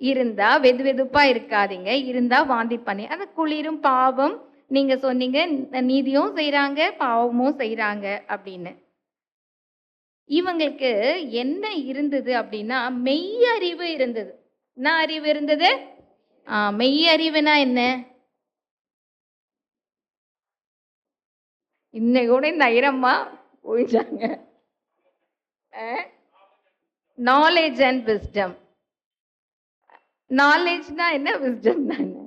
இருந்தா வெது வெதுப்பா இருக்காதீங்க, இருந்தா வாந்தி பண்ணி. அது குளிரும் பாவம், நீங்க சொன்னீங்க நீதியும் செய்றாங்க பாவமும் செய்றாங்க அப்படின்னு. இவங்களுக்கு என்ன இருந்தது அப்படின்னா, மெய்யறிவு இருந்தது. என்ன அறிவு இருந்தது? மெய்யறிவுனா என்ன? இன்னையோட இந்த ஐரம்மா போயிட்டாங்க. Knowledge and wisdom. நாலேஜ்னா என்ன, விஸ்டம்னா என்ன?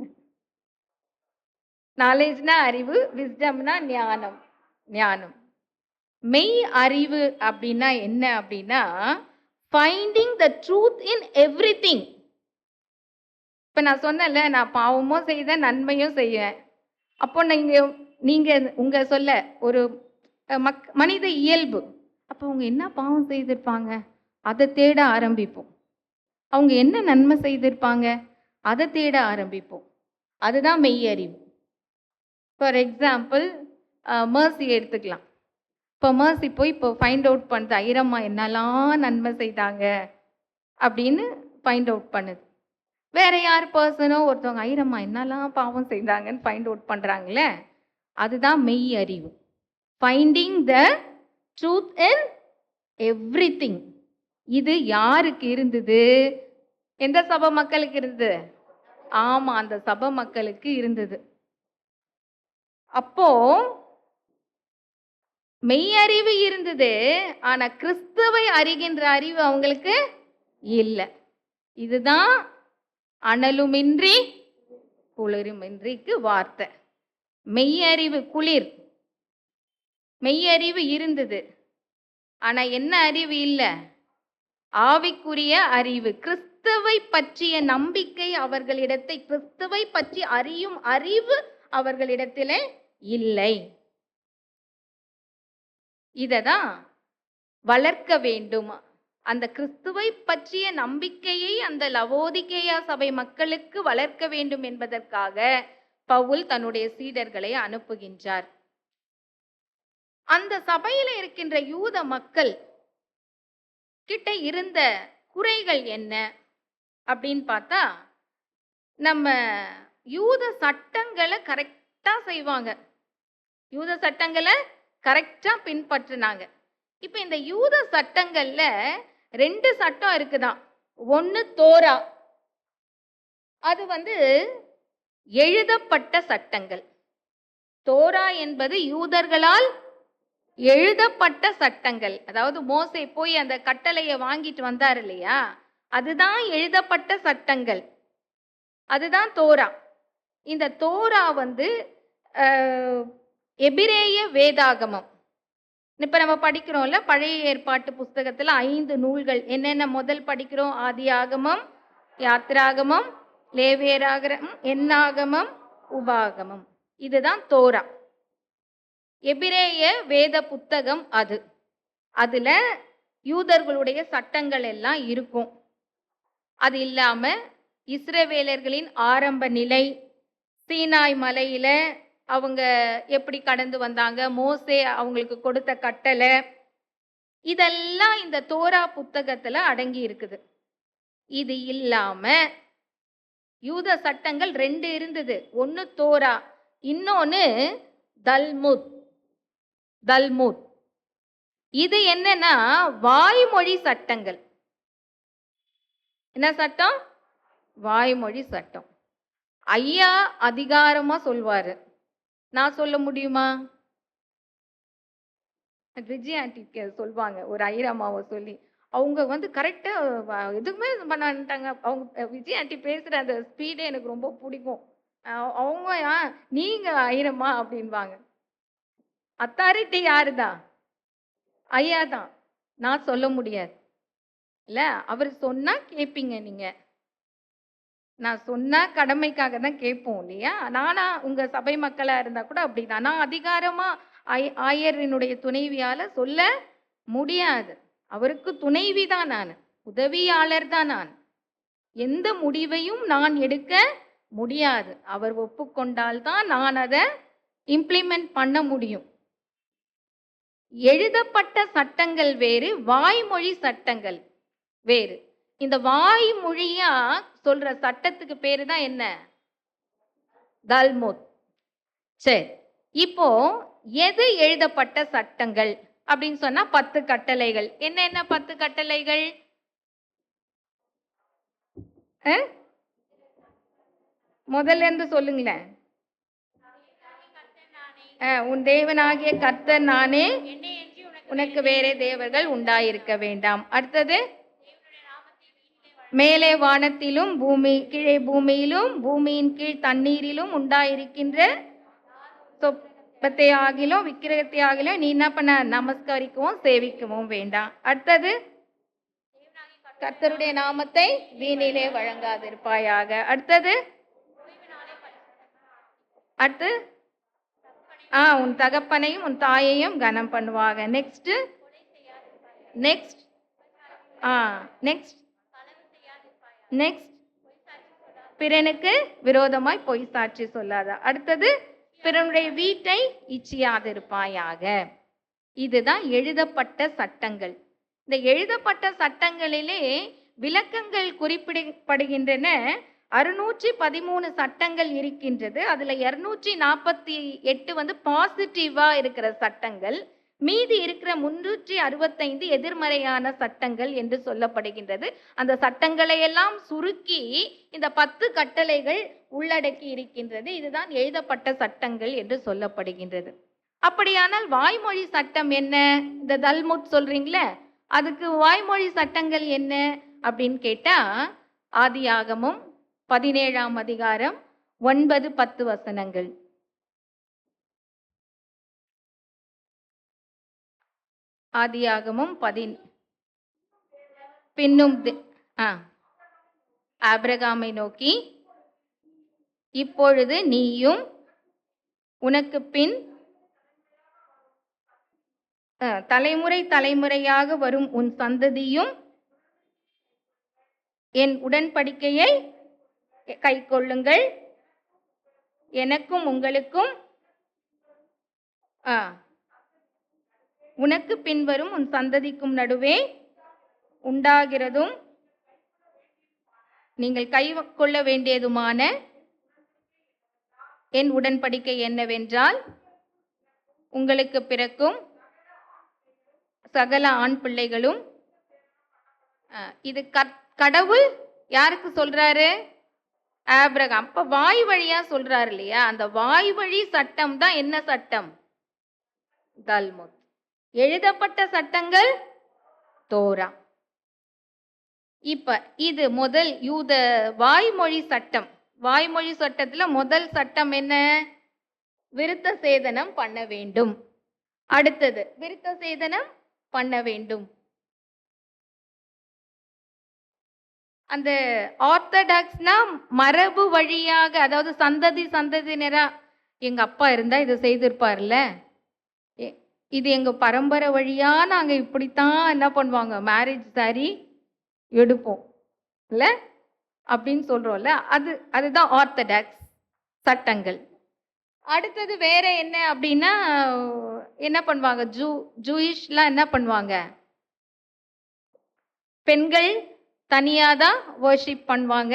நாலேஜ்னா அறிவு, விஸ்டம்னா ஞானம். ஞானம். மெய் அறிவு அப்படின்னா என்ன அப்படின்னா, finding the truth in everything. இப்ப நான் சொன்னேன்ல, நான் பாவமும் செய்தேன் நன்மையும் செய்வேன். அப்போ நீங்க நீங்க உங்க சொல்ல ஒரு மனித இயல்பு. அப்போ அவங்க என்ன பாவம் செய்திருப்பாங்க, அதை தேட ஆரம்பிப்போம். அவங்க என்ன நன்மை செய்திருப்பாங்க, அதை தேட ஆரம்பிப்போம். அதுதான் மெய்யறிவு. ஃபார் எக்ஸாம்பிள், மர்சி எடுத்துக்கலாம். இப்போ மர்சி போய் இப்போ ஃபைண்ட் அவுட் பண்ணுது, ஐரம்மா என்னெல்லாம் நன்மை செய்தாங்க அப்படின்னு ஃபைண்ட் அவுட் பண்ணுது. வேற யார் பர்சனோ ஒருத்தவங்க ஐரம்மா என்னெல்லாம் பாவம் செய்தாங்கன்னு ஃபைண்ட் அவுட் பண்ணுறாங்களே, அதுதான் மெய் அறிவு. Finding the truth in everything. இது யாருக்கு இருந்தது? எந்த சபை மக்களுக்கு இருந்தது? ஆமா, அந்த சபை மக்களுக்கு இருந்தது. அப்போ மெய்யறிவு இருந்தது, ஆனா கிறிஸ்துவை அறிகின்ற அறிவு அவங்களுக்கு இல்லை. இதுதான் அனலுமின்றி குளிருமின்றிக்கு வார்த்தை. மெய்யறிவு குளிர், மெய்யறிவு இருந்தது, ஆனா என்ன அறிவு இல்லை? ஆவிக்குரிய அறிவு. கிறிஸ்துவை பற்றிய நம்பிக்கை அவர்களிடத்தை, கிறிஸ்துவை பற்றி அறியும் அறிவு அவர்களிடத்திலே இல்லை. இததான் வளர்க்க வேண்டும். அந்த கிறிஸ்துவை பற்றிய நம்பிக்கையை அந்த லவோதிகேயா சபை மக்களுக்கு வளர்க்க வேண்டும் என்பதற்காக பவுல் தன்னுடைய சீடர்களை அனுப்புகின்றார். அந்த சபையில இருக்கின்ற யூத மக்கள் கிட்ட இருந்த குறைகள் என்ன அப்படின்னு பார்த்தா, நம்ம யூத சட்டங்களை கரெக்டா செய்வாங்க, யூத சட்டங்களை கரெக்டா பின்பற்றினாங்க. இப்ப இந்த யூத சட்டங்கள்ல 2 சட்டம் இருக்குதான். ஒன்னு தோரா, அது எழுதப்பட்ட சட்டங்கள். தோரா என்பது யூதர்களால் எழுதப்பட்ட சட்டங்கள். அதாவது மோசே போய் அந்த கட்டளையை வாங்கிட்டு வந்தார் இல்லையா, அதுதான் எழுதப்பட்ட சட்டங்கள், அதுதான் தோரா. இந்த தோரா எபிரேய வேதாகமம். இப்ப நம்ம படிக்கிறோம்ல, பழைய ஏற்பாட்டு புஸ்தகத்துல 5 நூல்கள் என்னென்ன முதல் படிக்கிறோம்? ஆதியாகமம், யாத்திராகமம், லேவியராகமம், எண்ணாகமம், உபாகமம். இதுதான் தோரா, எபிரேய வேத புத்தகம். அதுல யூதர்களுடைய சட்டங்கள் எல்லாம் இருக்கும். அது இல்லாம இஸ்ரவேலர்களின் ஆரம்ப நிலை, சீனாய் மலையில அவங்க எப்படி கடந்து வந்தாங்க, மோசே அவங்களுக்கு கொடுத்த கட்டளை, இதெல்லாம் இந்த தோரா புத்தகத்துல அடங்கி இருக்குது. இது இல்லாம யூத சட்டங்கள் 2 இருந்தது. ஒன்னு தோரா, இன்னொன்னு தல்முத். தல்முத் இது என்னன்னா வாய்மொழி சட்டங்கள். என்ன சட்டம்? வாய்மொழி சட்டம். ஐயா அதிகாரமா சொல்வாரு, நான் சொல்ல முடியுமா? விஜய் ஆண்டி சொல்வாங்க, ஒரு ஐரம்மாவை சொல்லி, அவங்க வந்து கரெக்டாக எதுவுமே இது பண்ணான்ட்டாங்க. அவங்க விஜய் ஆண்டி பேசுகிற அந்த ஸ்பீடே எனக்கு ரொம்ப பிடிக்கும். அவங்க நீங்கள் ஆயிரமா அப்படின்வாங்க. அத்தாரிட்டி யாரு தான்? ஐயா தான். நான் சொல்ல முடியாது இல்லை. அவர் சொன்னால் கேட்பீங்க நீங்கள். நான் சொன்னா கடமைக்காக தான் கேட்போம் இல்லையா? நானா உங்க சபை மக்களா இருந்தா கூட அப்படிதான். நான் அதிகாரமா ஆயரினுடைய துணைவியால சொல்ல முடியாது. அவருக்கு துணைவி தான் நான், உதவியாளர் தான் நான். எந்த முடிவையும் நான் எடுக்க முடியாது. அவர் ஒப்புக்கொண்டால் தான் நான் அதை இம்ப்ளிமெண்ட் பண்ண முடியும். எழுதப்பட்ட சட்டங்கள் வேறு, வாய்மொழி சட்டங்கள் வேறு. இந்த வாய்மொழியா சொல்ற சட்டத்துக்கு பேரு தான் என்ன? தல்முத். சரி, இப்போ எது எழுதப்பட்ட சட்டங்கள் அப்படின்னு சொன்னா 10 கட்டளைகள். என்ன 10 கட்டளைகள்? முதல்ல இருந்து சொல்லுங்களேன். உன் தேவனாகிய கர்த்தர் நானே, உனக்கு வேறே தேவர்கள் உண்டாயிருக்க வேண்டாம். அடுத்தது, மேலே வானத்திலும் கீழே பூமியிலும் பூமியின் கீழ் தண்ணீரிலும் உண்டாயிருக்கின்ற சொப்பத்தை ஆகிலும் விக்கிரகத்தை ஆகிலும் நீ என்ன பண்ண? நமஸ்கரிக்கவும் சேவிக்கவும் வேண்டாம். அடுத்தது, கர்த்தருடைய நாமத்தை வீணிலே வழங்காதிருப்பாயாக. அடுத்தது, உன் தகப்பனையும் உன் தாயையும் கனம் பண்ணுவாங்க. நெக்ஸ்ட் பிறனுக்கு விரோதமாய் பொய் சாட்சி சொல்லாத. அடுத்தது, பிறனுடைய வீட்டை இச்சியாதிருப்பாயாக. இதுதான் எழுதப்பட்ட சட்டங்கள். இந்த எழுதப்பட்ட சட்டங்களிலே விளக்கங்கள் குறிப்பிடப்படுகின்றன. 613 சட்டங்கள் இருக்கின்றது. அதுல 248 வந்து பாசிட்டிவா இருக்கிற சட்டங்கள், மீதி இருக்கிற 365 எதிர்மறையான சட்டங்கள் என்று சொல்லப்படுகின்றது. அந்த சட்டங்களை எல்லாம் சுருக்கி இந்த 10 கட்டளைகள் உள்ளடக்கி இருக்கின்றது. இதுதான் எழுதப்பட்ட சட்டங்கள் என்று சொல்லப்படுகின்றது. அப்படியானால் வாய்மொழி சட்டம் என்ன? இந்த தல்முத் சொல்றீங்களே, அதுக்கு வாய்மொழி சட்டங்கள் என்ன அப்படின்னு கேட்டா, ஆதியாகமம் 17ஆம் அதிகாரம் 9-10 வசனங்கள். ஆதியாகமம் பின்னும் ஆபிரகாமை நோக்கி, இப்பொழுது நீயும் உனக்கு பின் தலைமுறையாக வரும் உன் சந்ததியும் என் உடன்படிக்கையை கைக்கொள்ளுங்கள். எனக்கும் உங்களுக்கும் உனக்கு பின்வரும் உன் சந்ததிக்கும் நடுவே உண்டாகிறதும் நீங்கள் கை கொள்ள வேண்டியதுமான என் உடன்படிக்கை என்னவென்றால், உங்களுக்கு பிறக்கும் சகல ஆண் பிள்ளைகளும். இது கடவுள் யாருக்கு சொல்றாரு? ஆபிரகாம். அப்ப வாய் வழியா சொல்றாரு இல்லையா? அந்த வாய் வழி சட்டம் தான் என்ன சட்டம்? தல்முத். எழுதப்பட்ட சட்டங்கள் தோரா. இப்ப இது முதல் யூத வாய்மொழி சட்டம். வாய்மொழி சட்டத்துல முதல் சட்டம் என்ன? விருத்த சேதனம் பண்ண வேண்டும். அடுத்தது, விருத்த சேதனம் பண்ண வேண்டும். அந்த ஆர்த்தடாக்ஸ்னா மரபு வழியாக, அதாவது சந்ததியினரா, எங்க அப்பா இருந்தா இதை செய்திருப்பார்ல, இது எங்க பரம்பரை வழியா நாங்க இப்படித்தான் என்ன பண்ணுவாங்க, மேரேஜ் சாரி எடுப்போம் இல்ல அப்படின்னு சொல்றோம்ல, அதுதான் ஆர்த்தடாக்ஸ் சட்டங்கள். அடுத்தது வேற என்ன அப்படின்னா, என்ன பண்ணுவாங்க, ஜூயிஷ்லாம் என்ன பண்ணுவாங்க, பெண்கள் தனியாதான் வர்ஷிப் பண்ணுவாங்க,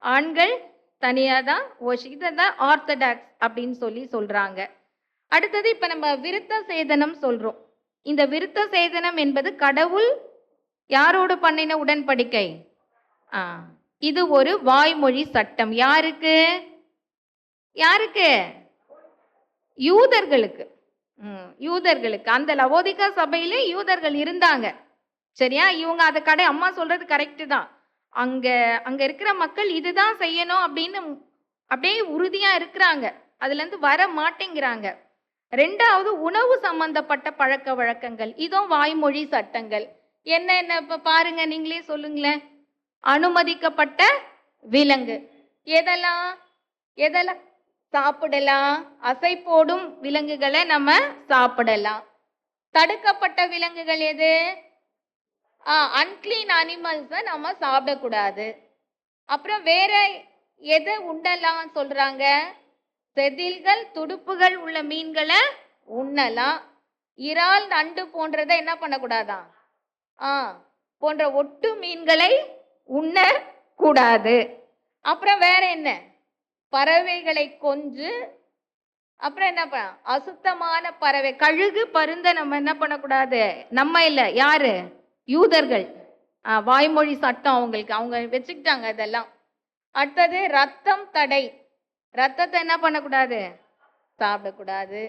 ஆண்கள் தனியாதான் வர்ஷிப். இதுதான் ஆர்த்தடாக்ஸ் அப்படின்னு சொல்றாங்க. அடுத்தது இப்ப நம்ம விருத்த சேதனம் சொல்றோம். இந்த விருத்த சேதனம் என்பது கடவுள் யாரோடு பண்ணின உடன்படிக்கை? இது ஒரு வாய்மொழி சட்டம். யாருக்கு? யூதர்களுக்கு. அந்த லவோதிகா சபையில யூதர்கள் இருந்தாங்க. சரியா? இவங்க அதை அம்மா சொல்றது கரெக்டு தான். அங்க அங்க இருக்கிற மக்கள் இதுதான் செய்யணும் அப்படின்னு அப்படியே உறுதியா இருக்கிறாங்க. அதுல இருந்து வர மாட்டேங்கிறாங்க. ரெண்டாவது, உணவு சம்பந்தப்பட்ட பழக்க வழக்கங்கள். இதுவும் வாய்மொழி சட்டங்கள். என்ன இப்ப பாருங்க, நீங்களே சொல்லுங்களேன். அனுமதிக்கப்பட்ட விலங்கு எதெல்லாம் எதெல்லாம் சாப்பிடலாம்? அசை போடும் விலங்குகளை நம்ம சாப்பிடலாம். தடுக்கப்பட்ட விலங்குகள் எது? அன்கிளீன் அனிமல்ஸை நம்ம சாப்பிடக்கூடாது. அப்புறம் வேற எதை உண்ணலாம் சொல்றாங்க? செதில்கள் துடுப்புகள் உள்ள மீன்களை உண்ணலாம். இறால் நண்டு போன்றதை என்ன பண்ணக்கூடாதான்? போன்ற ஒட்டு மீன்களை உண்ண கூடாது. அப்புறம் வேற என்ன? பறவைகளை கொன்று, அப்புறம் என்ன பண்ண, அசுத்தமான பறவை கழுகு பருந்த நம்ம என்ன பண்ணக்கூடாது. நம்ம இல்ல, யாரு? யூதர்கள். வாய்மொழி சட்டம் அவங்களுக்கு, அவங்க வச்சுக்கிட்டாங்க இதெல்லாம். அடுத்தது ரத்தம் தடை. ரத்தத்தை என்ன பண்ணக்கூடாது? சாப்பிடக்கூடாது.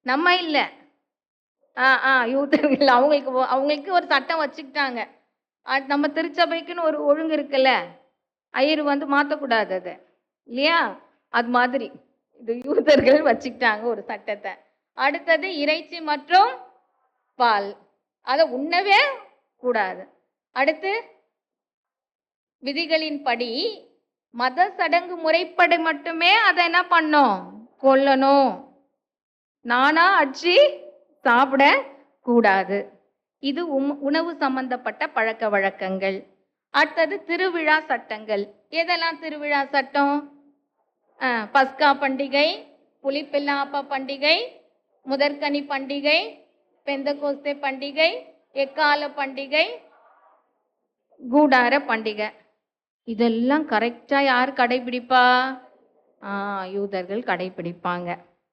நம்ம இல்ல, யூதர்கள். அவங்களுக்கு ஒரு சட்டம் வச்சுக்கிட்டாங்க. நம்ம திருச்சபைக்குன்னு ஒரு ஒழுங்கு இருக்குல்ல, ஐயர் வந்து மாற்றக்கூடாது அதை, இல்லையா? அது மாதிரி இது யூதர்கள் வச்சுக்கிட்டாங்க ஒரு சட்டத்தை. அடுத்தது இறைச்சி மற்றும் பால், அதை உண்ணவே கூடாது. அடுத்து விதிகளின்படி மத சடங்கு முறைப்படி மட்டுமே அதை என்ன பண்ணோம்? கொல்லணும். நானா அடிச்சு சாப்பிட கூடாது. இது உணவு சம்பந்தப்பட்ட பழக்க வழக்கங்கள். அடுத்தது திருவிழா சட்டங்கள். எதெல்லாம் திருவிழா சட்டம்? பஸ்கா பண்டிகை, புலிப்பில்லாப்பா பண்டிகை, முதற்கனி பண்டிகை, பெந்தகோஸ்தே பண்டிகை, எக்கால பண்டிகை, கூடார பண்டிகை. இதெல்லாம் கரெக்டா யார் கடைபிடிப்பா? யூதர்கள் கடைபிடிப்பாங்க.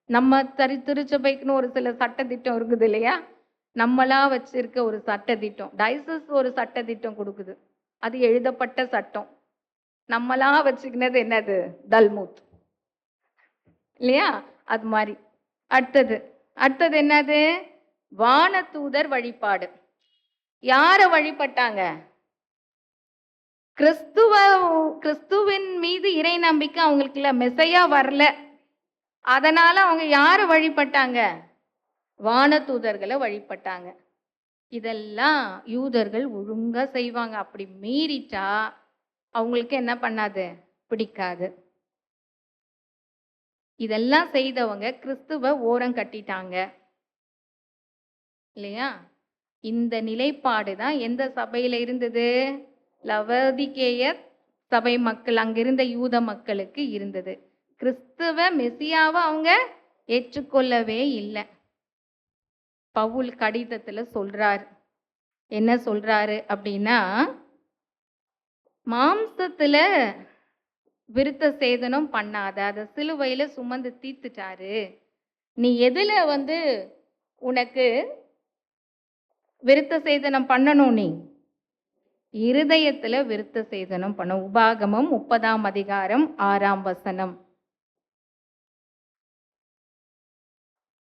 நம்ம திருச்சபைக்குன்னு ஒரு சில சட்டத்திட்டம் இருக்குது இல்லையா? நம்மளா வச்சிருக்க ஒரு சட்டத்திட்டம். டைசஸ் ஒரு சட்டத்திட்டம் கொடுக்குது, அது எழுதப்பட்ட சட்டம். நம்மளா வச்சுக்கினது என்னது? தல்மூத், இல்லையா? அது மாதிரி. அடுத்தது என்னது? வானதூதர் வழிபாடு. யார வழிபட்டாங்க? கிறிஸ்துவின் மீது இறை நம்பிக்கை அவங்களுக்கு இல்ல, மெசையா வரல. அதனால அவங்க யார வழிபட்டாங்க? வானதூதர்களை வழிபட்டாங்க. இதெல்லாம் யூதர்கள் ஒழுங்கா செய்வாங்க. அப்படி மீறிட்டா அவங்களுக்கு என்ன பண்ணாது? பிடிக்காது. இதெல்லாம் செய்தவங்க கிறிஸ்துவ ஓரம் கட்டிட்டாங்க, இல்லையா? இந்த நிலைப்பாடு தான் எந்த சபையில இருந்தது? லவோதிகேய சபை மக்கள், அங்கிருந்த யூத மக்களுக்கு இருந்தது. கிறிஸ்துவ மெசியாவை அவங்க ஏற்றுக்கொள்ளவே இல்லை. பவுல் கடிதத்துல சொல்றாரு. என்ன சொல்றாரு அப்படின்னா, மாம்சத்துல விருத்த சேதனம் பண்ணாத, அதை சிலுவையில சுமந்து தீர்த்துட்டாரு. நீ எதுல வந்து உனக்கு விருத்த சேதனம் பண்ணணும்? நீ இருதயத்துல விருத்த சேதனம் பண்ண. உபாகமம் 30ஆம் அதிகாரம் 6ஆம் வசனம்.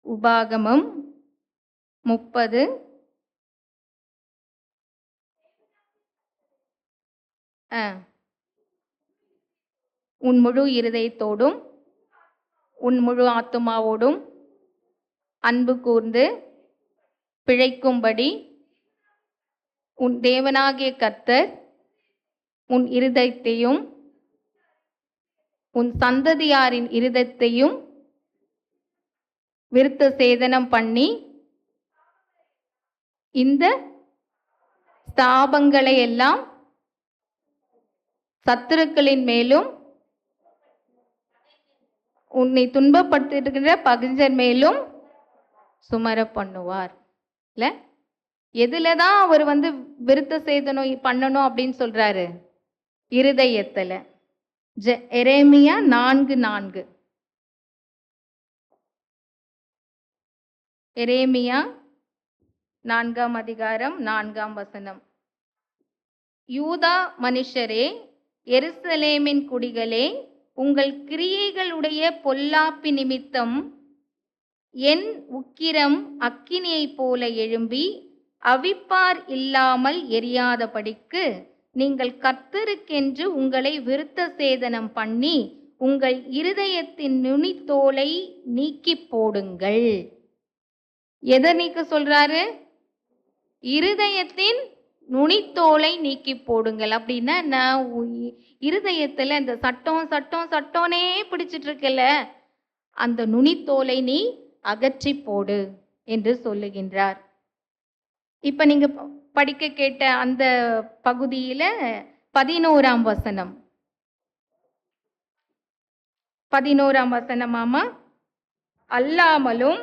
உபாகமம் 30 உன் முழு இருதயத்தோடும் உன் முழு ஆத்துமாவோடும் அன்பு கூர்ந்து பிழைக்கும்படி உன் தேவனாகிய கர்த்தர் உன் இருதயத்தையும் உன் சந்ததியாரின் இருதயத்தையும் விருத்த சேதனம் பண்ணி இந்த ஸ்தாபங்களை எல்லாம் சத்துருக்களின் மேலும் உன்னை துன்பப்படுத்துகிற பகைஞர் மேலும் சுமர பண்ணுவார். இல்ல, எதுலதான் அவர் வந்து விருத்த சேதனம் பண்ணணும் அப்படின்னு சொல்றாரு? இருதயத்துல. எரேமியா 4:4. எரேமியா 4ஆம் அதிகாரம் 4ஆம் வசனம். யூதா மனுஷரே, எருசலேமின் குடிகளே, உங்கள் கிரியைகளுடைய பொல்லாப்பி நிமித்தம் என் உக்கிரம் அக்கினியைப் போல எழும்பி அவிப்பார் இல்லாமல் எரியாதபடிக்கு நீங்கள் கர்த்தருக்கென்று உங்களை விருத்த சேதனம் பண்ணி உங்கள் இருதயத்தின் நுனித்தோலை நீக்கி போடுங்கள். எதை நீக்க சொல்றாரு? இருதயத்தின் நுனித்தோலை நீக்கி போடுங்கள். அப்படின்னா நான் இருதயத்துல இந்த சட்டம் சட்டம் சட்டம்னே பிடிச்சிட்டு இருக்கல, அந்த நுனித்தோலை நீ அகற்றி போடு என்று சொல்லுகின்றார். இப்ப நீங்க படிக்க கேட்ட அந்த பகுதியில 11ஆம் வசனம், 11ஆம் வசனமாமா, அல்லாமலும்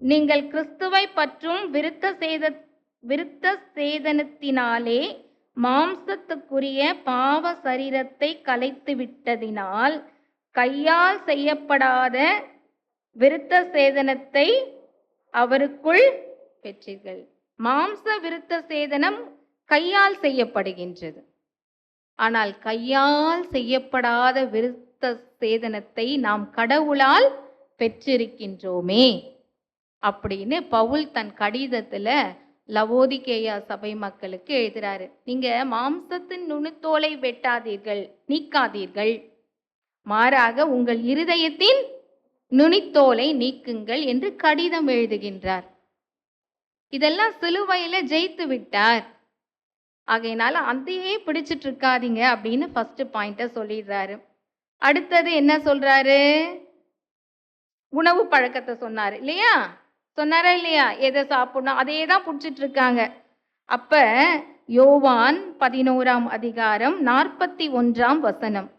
நீங்கள் கிறிஸ்துவை பற்றும் விருத்த சேதனத்தினாலே மாம்சத்துக்குரிய பாவ சரீரத்தை கலைத்து விட்டதினால் கையால் செய்யப்படாத விருத்த சேதனத்தை அவருக்குள் பெற்றீர்கள். மாம்ச விருத்த சேதனம் கையால் செய்யப்படுகின்றது. ஆனால் கையால் செய்யப்படாத விருத்த சேதனத்தை நாம் கடவுளால் பெற்றிருக்கின்றோமே அப்படின்னு பவுல் தன் கடிதத்துல லவோதிகேயா சபை மக்களுக்கு எழுதுறாரு. நீங்க மாம்சத்தின் நுனித்தோலை வெட்டாதீர்கள், நீக்காதீர்கள், மாறாக உங்கள் இருதயத்தின் நுனித்தோலை நீக்குங்கள் என்று கடிதம் எழுதுகின்றார். இதெல்லாம் சிலுவையில ஜெயித்து விட்டார். ஆகையினால அதையே பிடிச்சிட்டு இருக்காதீங்க அப்படின்னு ஃபர்ஸ்ட் பாயிண்ட சொல்லிடுறாரு. அடுத்தது என்ன சொல்றாரு? உணவு பழக்கத்தை சொன்னாரு இல்லையா? சொன்னாரா இல்லையா? எதை சாப்பிடணும் அதே தான் பிடிச்சிட்டு இருக்காங்க. அப்ப யோவான் 11ஆம் அதிகாரம் 41ஆம் வசனம்.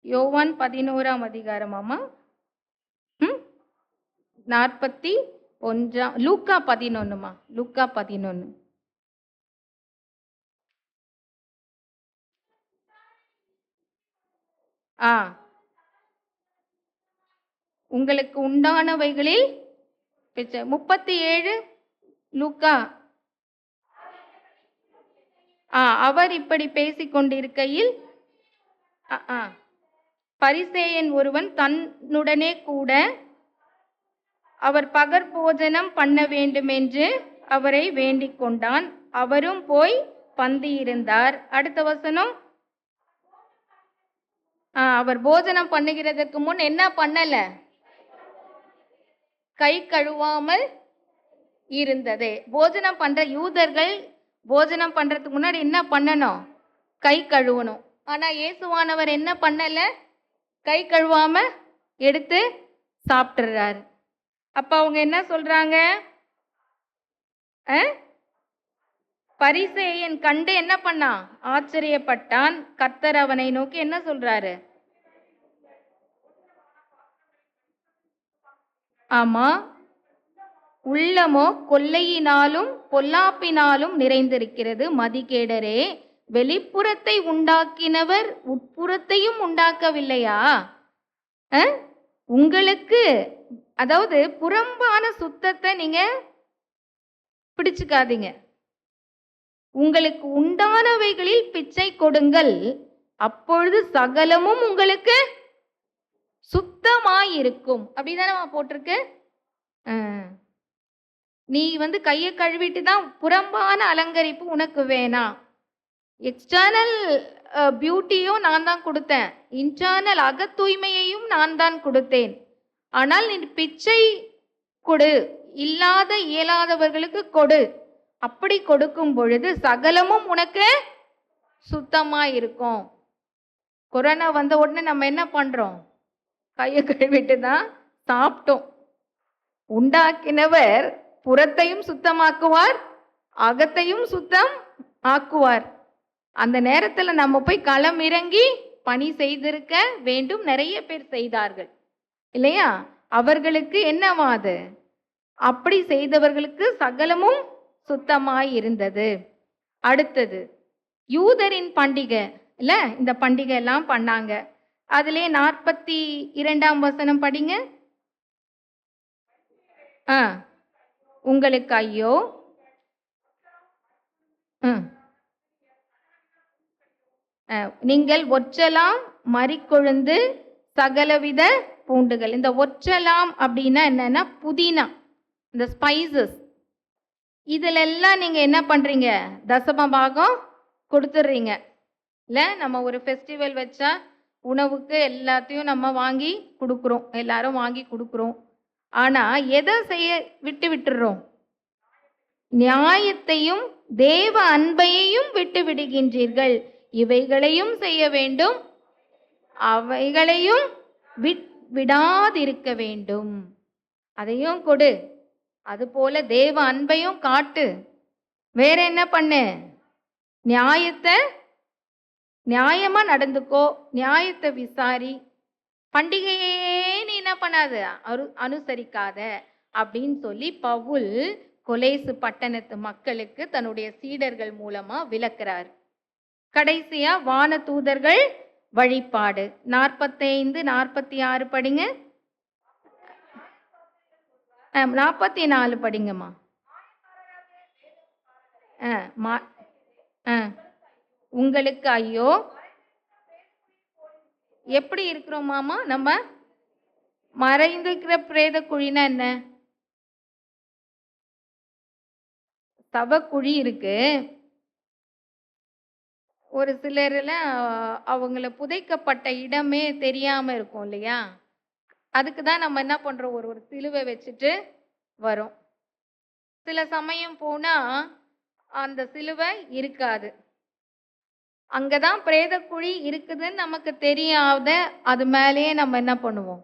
யோவான் 11ஆம் அதிகாரமாமா, 41. லூக்கா 11மா, லூக்கா 11. உங்களுக்கு உண்டானவைகளில் 37 லூக்கா. அவர் இப்படி பேசிக் கொண்டிருக்கையில் பரிசேயன் ஒருவன் தன்னுடனே கூட அவர் பகற்போஜனம் பண்ண வேண்டுமென்று அவரை வேண்டிக் கொண்டான். அவரும் போய் பந்தியிருந்தார். அடுத்த வசனம், அவர் போஜனம் பண்ணுகிறதற்கு முன் என்ன பண்ணல? கை கழுவாமல் இருந்தது. போஜனம் பண்ற யூதர்கள் போஜனம் பண்றதுக்கு முன்னாடி என்ன பண்ணணும்? கை கழுவணும். ஆனா இயேசுவானவர் என்ன பண்ணல? கை கழுவாம எடுத்து சாப்பிட்டுறாரு. அப்ப அவங்க என்ன சொல்றாங்க? பரிசேயன் கண்டு என்ன பண்ணான்? ஆச்சரியப்பட்டான். கர்த்தர் அவனை நோக்கி என்ன சொல்றாரு? ஆமா, உள்ளமோ கொள்ளையினாலும் பொல்லாப்பினாலும் நிறைந்திருக்கிறது. மதிகேடரே, வெளிப்புறத்தை உண்டாக்கினவர் உட்புறத்தையும் உண்டாக்கவில்லையா? உங்களுக்கு, அதாவது புறம்பான சுத்தத்தை நீங்க பிடிச்சுக்காதீங்க. உங்களுக்கு உண்டானவைகளில் பிச்சை கொடுங்கள், அப்பொழுது சகலமும் உங்களுக்கு சுத்தமாயிருக்கும். அப்படிதானே போட்டிருக்கு. நீ கையை கழுவிட்டு தான் புறம்பான அலங்கரிப்பு உனக்கு வேணாம். எக்ஸ்டர்னல் பியூட்டியும் நான் தான் கொடுத்தேன், இன்டர்னல் அக தூய்மையையும் நான் தான் கொடுத்தேன். ஆனால் நீ பிச்சை கொடு, இல்லாத இயலாதவர்களுக்கு கொடு. அப்படி கொடுக்கும் பொழுது சகலமும் உனக்கு சுத்தமா இருக்கும். கொரோனா வந்த உடனே நம்ம என்ன பண்றோம்? கையை கழுவிட்டு தான் சாப்பிட்டோம். உண்டாக்கினவர் புறத்தையும் சுத்தமாக்குவார், அகத்தையும் சுத்தம் ஆக்குவார். அந்த நேரத்துல நம்ம போய் களம் இறங்கி பணி செய்திருக்க வேண்டும். நிறைய பேர் செய்தார்கள் இல்லையா? அவர்களுக்கு என்னவாது? அப்படி செய்தவர்களுக்கு சகலமும் சுத்தமாய் இருந்தது. அடுத்தது யூதரின் பண்டிகை இல்ல, இந்த பண்டிகை எல்லாம் பண்ணாங்க. அதிலே 42ஆம் வசனம் படிங்க. உங்களுக்கு ஐயோ, ம். நீங்கள் ஒற்றலாம் மறிக்கொழுந்து சகலவித பூண்டுகள். இந்த ஒற்றலாம் அப்படின்னா என்னன்னா புதினா, இந்த ஸ்பைசஸ், இதுல எல்லாம் நீங்க என்ன பண்றீங்க? தசம பாகம் கொடுத்துட்றீங்க. இல்லை, நம்ம ஒரு ஃபெஸ்டிவல் வச்சா உணவுக்கு எல்லாத்தையும் நம்ம வாங்கி கொடுக்குறோம், எல்லாரும் வாங்கி கொடுக்குறோம். ஆனால் எதை செய்ய விட்டுடுறோம்? நியாயத்தையும் தேவ அன்பையையும் விட்டு விடுகின்றீர்கள். இவைகளையும் செய்ய வேண்டும், அவைகளையும் விடாதிருக்க வேண்டும். அதையும் கொடு, அதுபோல தேவ அன்பையும் காட்டு. வேற என்ன பண்ணு? நியாயமா நடந்துக்கோ, நியாயத்தை விசாரி, பண்டிகையே நீ என்ன பண்ணாத, அனுசரிக்காத அப்படின்னு சொல்லி பவுல் கொலேசு பட்டணத்து மக்களுக்கு தன்னுடைய சீடர்கள் மூலமா விளக்குறார். கடைசியா வான தூதர்கள் வழிபாடு 45, 46 படிங்க. 44 படிங்கம்மா. உங்களுக்கு ஐயோ. எப்படி இருக்கிறோம் மாமா? நம்ம மறைந்திருக்கிற பிரேத குழினா என்ன? சவக்குழி இருக்கு. ஒரு சிலர்ல அவங்கள புதைக்கப்பட்ட இடமே தெரியாம இருக்கும் இல்லையா? அதுக்கு தான் நம்ம என்ன பண்றோம், ஒரு சிலுவை வச்சுட்டு வரோம். சில சமயம் போனா அந்த சிலுவை இருக்காது, அங்கதான் பிரேத குழி இருக்குதுன்னு நமக்கு தெரியாத, அது மேலேயே நம்ம என்ன பண்ணுவோம்?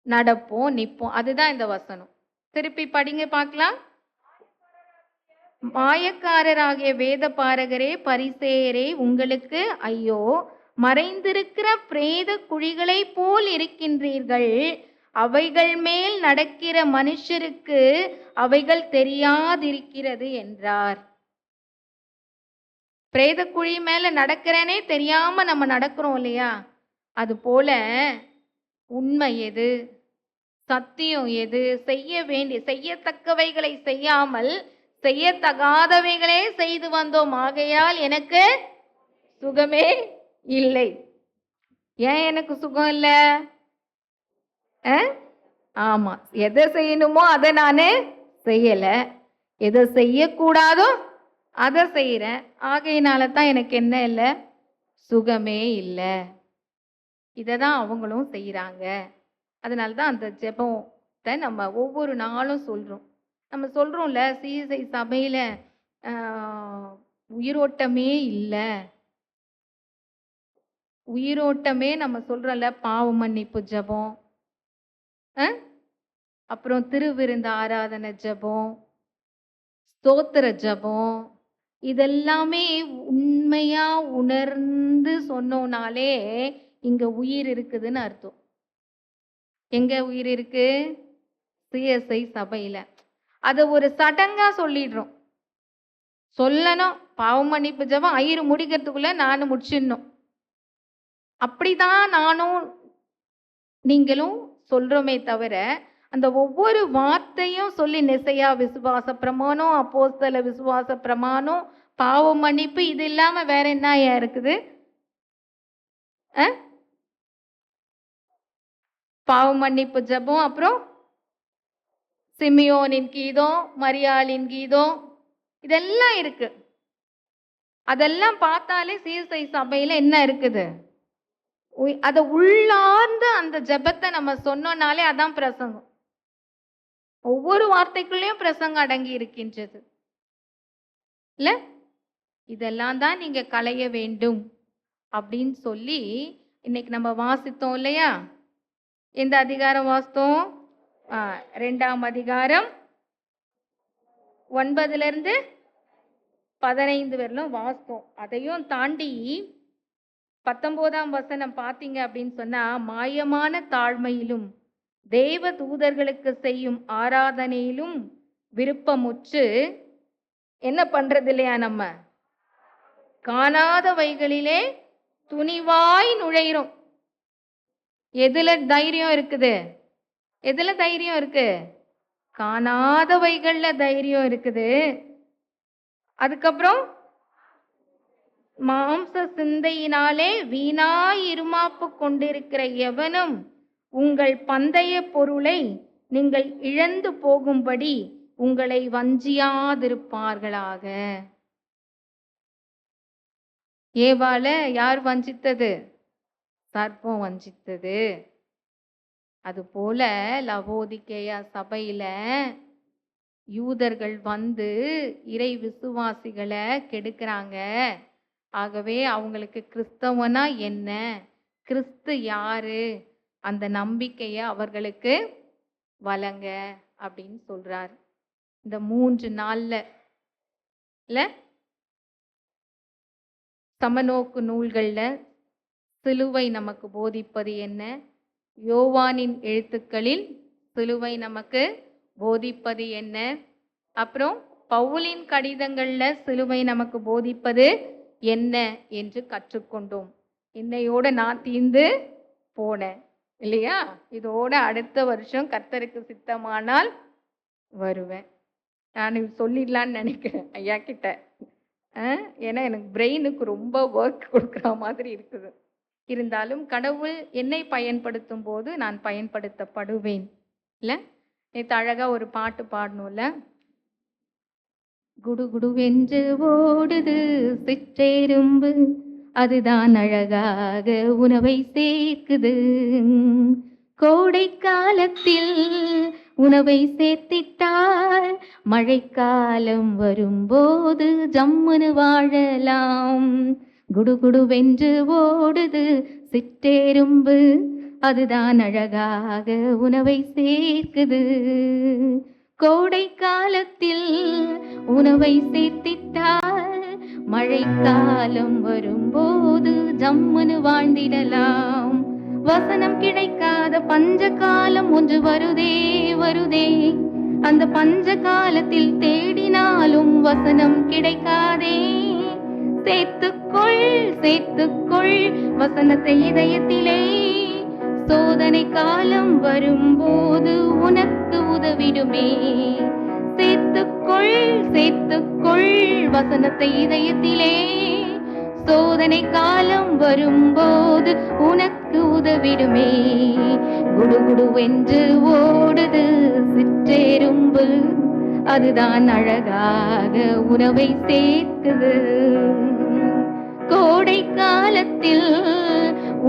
நடப்போம், நிற்போம். அதுதான் இந்த வசனம். திருப்பி படிங்க பார்க்கலாம். மாயக்காரராகிய வேத பாரகரே, பரிசேயரே, உங்களுக்கு ஐயோ, மறைந்திருக்கிற பிரேத குழிகளை போல் இருக்கின்றீர்கள். அவைகள் மேல் நடக்கிற மனுஷருக்கு அவைகள் தெரியாதிருக்கிறது என்றார். பிரேத குழி மேல நடக்கிறேனே தெரியாம நம்ம நடக்கிறோம் இல்லையா? அது போல உண்மை எது, சத்தியம் எது, செய்யத்தக்கவைகளை செய்யாமல் செய்யத்தகாதவைகளே செய்து வந்தோம், ஆகையால் எனக்கு சுகமே இல்லை. ஏன் எனக்கு சுகம் இல்லை? ஆமா, எதை செய்யணுமோ அதை நானு செய்யல, எதை செய்யக்கூடாதோ அதை செய்யறேன், ஆகையினால தான் எனக்கு என்ன இல்லை? சுகமே இல்லை. இதை தான் அவங்களும் செய்யறாங்க. அதனால தான் அந்த ஜெபத்தை நம்ம ஒவ்வொரு நாளும் சொல்றோம். நம்ம சொல்றோம்ல, சிஎஸ்ஐ சபையில உயிரோட்டமே இல்லை, உயிரோட்டமே நம்ம சொல்றோம்ல, பாவ மன்னிப்பு ஜெபம், அப்புறம் திருவிருந்த ஆராதனை ஜெபம், ஸ்தோத்திர ஜெபம், இதெல்லாமே உண்மையா உணர்ந்து சொன்னோனாலே இங்க உயிர் இருக்குதுன்னு அர்த்தம். எங்க உயிர் இருக்கு? சிஎஸ்ஐ சபையில. அதை ஒரு சடங்கா சொல்லிடுறோம். சொல்லணும், பாவ மன்னிப்பு ஜெபம் ஐயரு முடிக்கிறதுக்குள்ள நானும் முடிச்சிடணும். அப்படிதான் நானும் நீங்களும் சொல்றோமே தவிர, அந்த ஒவ்வொரு வார்த்தையும் சொல்லி நெசையா விசுவாச பிரமாணம், அப்போஸ்தல விசுவாச பிரமாணம், பாவ மன்னிப்பு, இது இல்லாம வேற என்ன இருக்குது? பாவ மன்னிப்பு ஜெபம், அப்புறம் சிமியோனின் கீதம், மரியாளின் கீதம், இதெல்லாம் இருக்கு. அதெல்லாம் பார்த்தாலே சிஎஸ்ஐ சபையில என்ன இருக்குது? அதை உள்ளார்ந்து அந்த ஜெபத்தை நம்ம சொன்னோம்னாலே அதான் பிரசங்கம். ஒவ்வொரு வார்த்தைக்குள்ளேயும் பிரசங்கம் அடங்கி இருக்கின்றது இல்ல? இதெல்லாம் தான் நீங்க களைய வேண்டும் அப்படின்னு சொல்லி இன்னைக்கு நம்ம வாசித்தோம் இல்லையா? எந்த அதிகாரம் வாசித்தோம்? 2ஆம் அதிகாரம் 9 15 வரலும் வாசித்தோம். அதையும் தாண்டி 19ஆம் வசனம் பார்த்தீங்க அப்படின்னு சொன்னா, மாயமான தாழ்மையிலும் தேவ தூதர்களுக்கு செய்யும் ஆராதனையிலும் விருப்பமுற்று என்ன பண்றது இல்லையா? நம்ம காணாதவைகளிலே துணிவாய் நுழைகிறோம். எதுல தைரியம் இருக்குது? எதுல தைரியம் இருக்கு? காணாதவைகள்ல தைரியம் இருக்குது. அதுக்கப்புறம் மாம்ச சிந்தையினாலே வீணாய் இருமாப்பு கொண்டிருக்கிற எவனும் உங்கள் பந்தய பொருளை நீங்கள் இழந்து போகும்படி உங்களை வஞ்சியாதிருப்பார்களாக. ஏவால யார் வஞ்சித்தது? சர்ப்பம் வஞ்சித்தது. அதுபோல லவோதிக்கேயா சபையில யூதர்கள் வந்து இறை விசுவாசிகளை கெடுக்கிறாங்க. ஆகவே அவங்களுக்கு கிறிஸ்தவனா என்ன, கிறிஸ்து யாரு, அந்த நம்பிக்கையை அவர்களுக்கு வழங்க அப்படின்னு சொல்றார். இந்த 3 நாள்ல இல்ல சமநோக்கு நூல்கள்ல சிலுவை நமக்கு போதிப்பது என்ன, யோவானின் எழுத்துக்களில் சிலுவை நமக்கு போதிப்பது என்ன, அப்புறம் பவுலின் கடிதங்கள்ல சிலுவை நமக்கு போதிப்பது என்ன என்று கற்றுக்கொண்டோம். இன்னையோட நான் தீர்ந்து போனேன் இல்லையா? இதோட அடுத்த வருஷம் கர்த்தருக்கு சித்தமானால் வருவேன். நான் சொல்லிடலான்னு நினைக்கிறேன் ஐயா கிட்ட. ஏன்னா எனக்கு பிரெயினுக்கு ரொம்ப ஒர்க் கொடுக்குற மாதிரி இருக்குது. இருந்தாலும் கடவுள் என்னை பயன்படுத்தும் போது நான் பயன்படுத்தப்படுவேன் இல்லை? நேற்று அழகா ஒரு பாட்டு பாடணும்ல, குடு குடுவென்று ஓடுது சிற்றெரும்பு, அதுதான் அழகாக உணவை சேர்க்குது, கோடை காலத்தில் உணவை சேர்த்திட்டால் மழைக்காலம் வரும்போது ஜம்முன்னு வாழலாம். குடுகுடுவென்று ஓடுது சிற்றெரும்பு, அதுதான் அழகாக உணவை சேர்க்குது, கோடை காலத்தில் உணவை சேர்த்திட்டால் மழைக்காலம் வரும்போது ஜம்முன்னு வாழ்ந்திடலாம். வசனம் கிடைக்காத பஞ்ச காலம் ஒன்று வருதே வருதே, அந்த பஞ்ச காலத்தில் தேடினாலும் வசனம் கிடைக்காதே. சேர்த்துக்கொள் சேர்த்துக்கொள் வசனத்தை இதயத்திலே, சோதனை காலம் வரும்போது உனக்கு உதவிடுமே. சேர்த்துக்கொள் சேர்த்துக்கொள் வசனத்தை இதயத்திலே, சோதனை காலம் வரும்போது உனக்கு உதவிடுமே. குடுகுடுவென்று ஓடுது சிற்றெரும்பு, அதுதான் அழகாக உணவை சேர்க்குது, கோடை காலத்தில்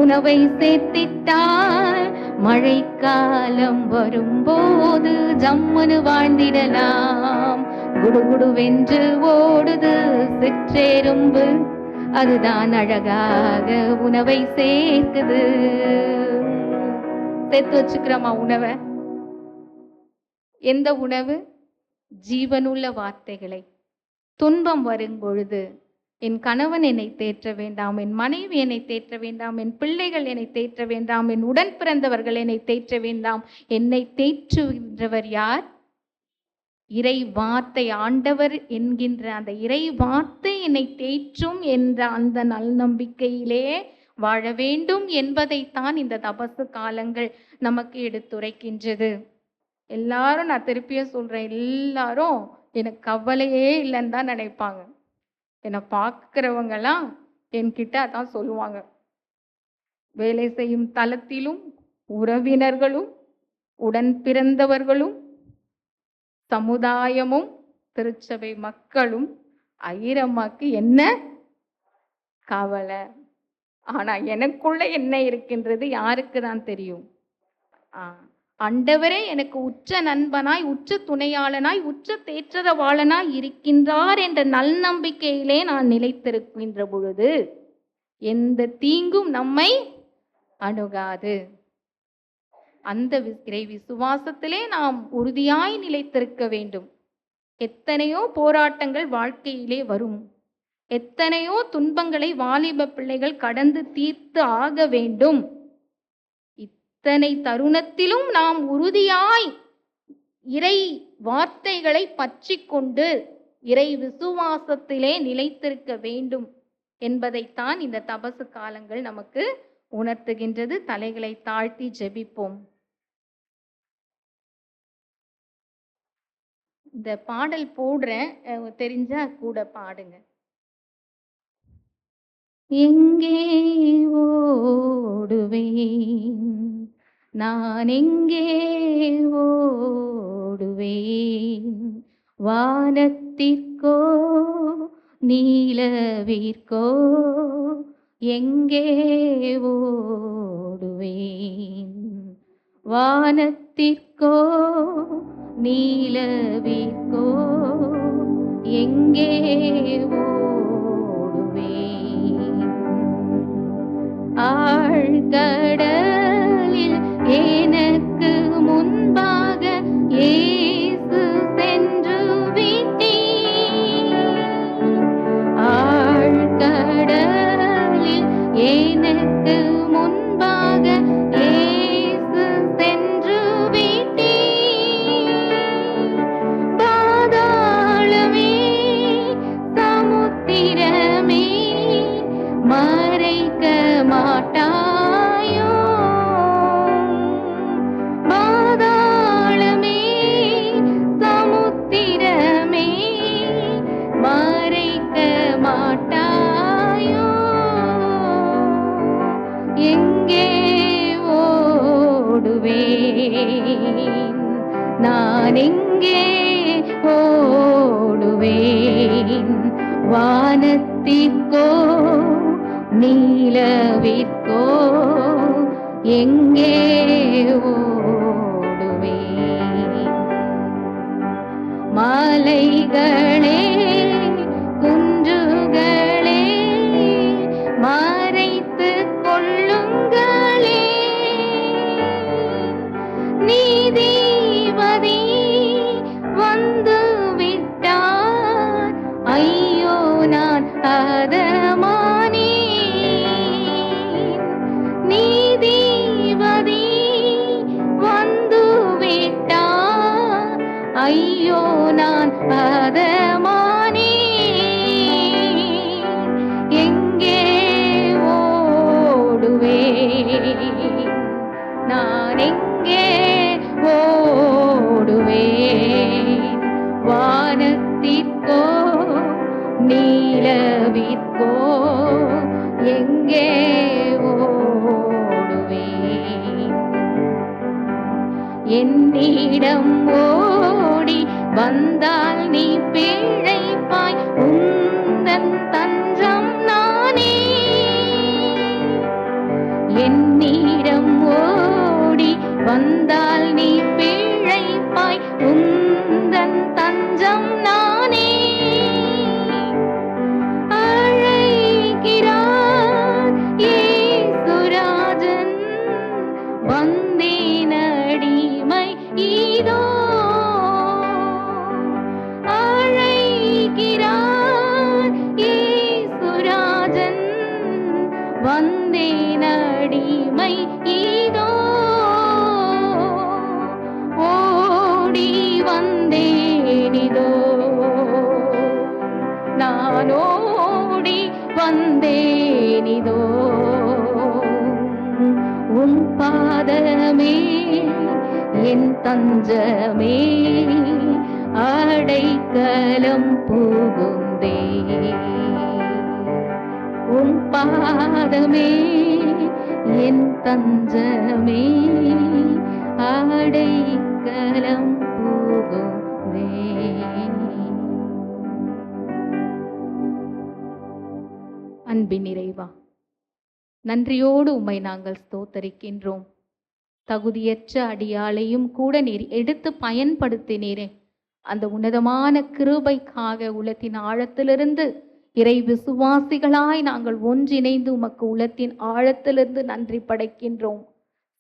உணவை சேர்த்திட்டால் மழைக்காலம் வரும்போது ஜம்முன்னு வாழ்ந்திடலாம். குடுகுடுவென்று ஓடுது சிற்றெரும்பு, அதுதான் அழகாக உணவை சேர்க்குது. சேர்த்து வச்சுக்கிறோமா உணவை? எந்த உணவு? ஜீவனுள்ள வார்த்தைகளை. துன்பம் வரும் பொழுது என் கணவன் என்னை தேற்ற வேண்டாம், என் மனைவி என்னை தேற்ற வேண்டாம், என் பிள்ளைகள் என்னை தேற்ற வேண்டாம், என் உடன் பிறந்தவர்கள் என்னை தேற்ற வேண்டாம். என்னை தேற்றுகின்றவர் யார்? இறை வார்த்தை. ஆண்டவர் என்கின்ற அந்த இறை வார்த்தை என்னை தேற்றும் என்ற அந்த நல்நம்பிக்கையிலே வாழ வேண்டும் என்பதைத்தான் இந்த தபசு காலங்கள் நமக்கு எடுத்துரைக்கின்றது. எல்லாரும், நான் திருப்பியும் சொல்றேன், எல்லாரும் எனக்கு கவலையே இல்லைன்னு தான் நினைப்பாங்க. என்னை பார்க்குறவங்கெல்லாம் என்கிட்ட அதான் சொல்லுவாங்க. வேலை செய்யும் தளத்திலும் உறவினர்களும் உடன் பிறந்தவர்களும் சமுதாயமும் திருச்சபை மக்களும் ஐயரம்மாக்கு என்ன கவலை. ஆனா எனக்குள்ள என்ன இருக்கின்றது யாருக்கு தான் தெரியும்? ஆண்டவரே எனக்கு உற்ற நண்பனாய், உற்ற துணையாளனாய், உற்ற தேற்றரவாளனாய் இருக்கின்றார் என்ற நல்நம்பிக்கையிலே நான் நிலைத்திருக்கின்ற பொழுது எந்த தீங்கும் நம்மை அணுகாது. அந்த இறை விசுவாசத்திலே நாம் உறுதியாய் நிலைத்திருக்க வேண்டும். எத்தனையோ போராட்டங்கள் வாழ்க்கையிலே வரும், எத்தனையோ துன்பங்களை வாலிப பிள்ளைகள் கடந்து தீர்த்து ஆக வேண்டும். இத்தனை தருணத்திலும் நாம் உறுதியாய் இறை வார்த்தைகளை பற்றி கொண்டு இறை விசுவாசத்திலே நிலைத்திருக்க வேண்டும் என்பதைத்தான் இந்த தபசு காலங்கள் நமக்கு உணர்த்துகின்றது. தலைகளை தாழ்த்தி ஜெபிப்போம். இந்த பாடல் போடுறேன், தெரிஞ்சா கூட பாடுங்க. எங்கே ஓடுவேன், நான் எங்கே ஓடுவேன், வானத்திற்கோ நீலவிற்கோ எங்கே ஓடுவேன், வானத்திற்கோ நீலவிற்கோ எங்கே ஓடுவேன், ஆழ்கடலில் எனக்கு முன்பாக இயேசு சென்று விட்டீர், ஆழ்கடலில் எனக்கு முன்பாக இயேசு சென்று விட்டீர், பாதாளமே சமுத்திரமே மறைக்க மாட்டாயோ, பாதாளமே சமுத்திரமே மறைக்க மாட்டாயோ, எங்கே ஓடுவேன், நான் எங்கே ஓடுவேன், வானத்திற்கோ நீலவிற்கோ எங்கே ஓடுவேன், மலைகளே குன்றுகளே மறைத்துக் கொள்ளுங்களே, நீதிபதி வந்து விட்டார், ஐயோ நான் அதமானேன், நீதிபதி வந்து விட்டார், ஐயோ நான் அதமானேன், எங்கே ஓடுவேன், நான் எங்கே ஓடுவேன், வானத்திற்கோ நீலவிற்கோ எங்கே ஓடுவேன், என்னிடம் ஓடி வந்தால் நீ பிழைப்பாய், உந்தன் தஞ்சம் நானே, என்னிடம் ஓடி வந்தால் நீ பிழைப்பாய், உந்தன் தஞ்சம் நானே, அழைக்கிறார் இயேசுராஜன், வந்தேன் அடிமை இதோ, அழைக்கிறார் இயேசுராஜன், வந்தேன் அடிமை இதோ, ஓடி வந்தேனிதோ, நான் ஓடி வந்தேனிதோ, உன் பாதமே என் தஞ்சமே, அடைக்கலம் புகுந்தே, உன் பாதமே என் தஞ்சமே, அடைக்கலம் புகுந்தே. அன்பின் இறைவா, நன்றியோடு உம்மை நாங்கள் ஸ்தோத்தரிக்கின்றோம். தகுதியற்ற அடியாளையும் கூட நீர் எடுத்து பயன்படுத்தினீரே, அந்த உன்னதமான கிருபைக்காக உள்ளத்தின் ஆழத்திலிருந்து இறை விசுவாசிகளாய் நாங்கள் ஒன்றிணைந்து உமக்கு உள்ளத்தின் ஆழத்திலிருந்து நன்றி படைக்கின்றோம்.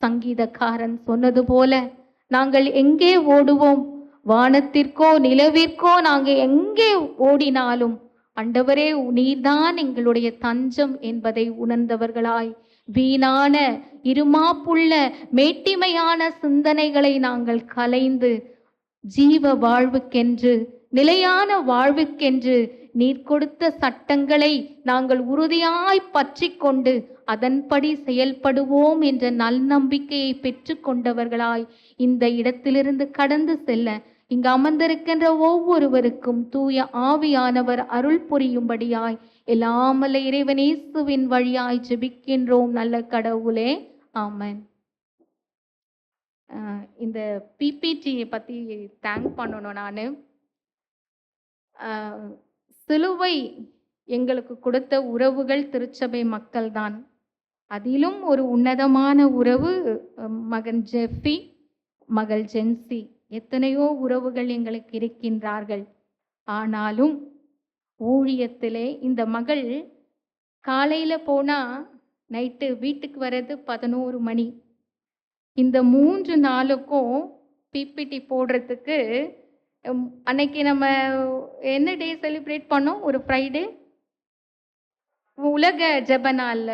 சங்கீதக்காரன் சொன்னது போல நாங்கள் எங்கே ஓடுவோம், வானத்திற்கோ நிலவிற்கோ நாங்கள் எங்கே ஓடினாலும் ஆண்டவரே நீர்தான் எங்களுடைய தஞ்சம் என்பதை உணர்ந்தவர்களாய், வீணான இருமாப்புள்ள மேட்டிமையான சிந்தனைகளை நாங்கள் கலைந்து ஜீவ வாழ்வுக்கென்று நிலையான வாழ்வுக்கென்று நீர் கொடுத்த சட்டங்களை நாங்கள் உறுதியாய் பற்றி கொண்டு அதன்படி செயல்படுவோம் என்ற நல்நம்பிக்கையை பெற்று கொண்டவர்களாய் இந்த இடத்திலிருந்து கடந்து செல்ல இங்கு அமர்ந்திருக்கின்ற ஒவ்வொருவருக்கும் தூய ஆவியானவர் அருள் புரியும்படியாய் எல்லாமல்ல இறைவன் இயேசுவின் வழியாய் ஜெபிக்கின்றோம் நல்ல கடவுளே. ஆமென். இந்த பிபிடியை பற்றி தேங்க் பண்ணணும். நான் சிலுவை எங்களுக்கு கொடுத்த உறவுகள் திருச்சபை மக்கள்தான். அதிலும் ஒரு உன்னதமான உறவு மகன் ஜெஃபி, மகள் ஜென்சி. எத்தனையோ உறவுகள் எங்களுக்கு இருக்கின்றார்கள். ஆனாலும் ஊழியத்திலே இந்த மகள் காலையில் போனால் நைட்டு வீட்டுக்கு வர்றது 11 மணி. இந்த 3 நாளுக்கும் பிபிடி போடுறதுக்கு அன்னைக்கு நம்ம என்ன டே செலிப்ரேட் பண்ணோம்? ஒரு ஃப்ரைடே உலக ஜெப நாள்ல.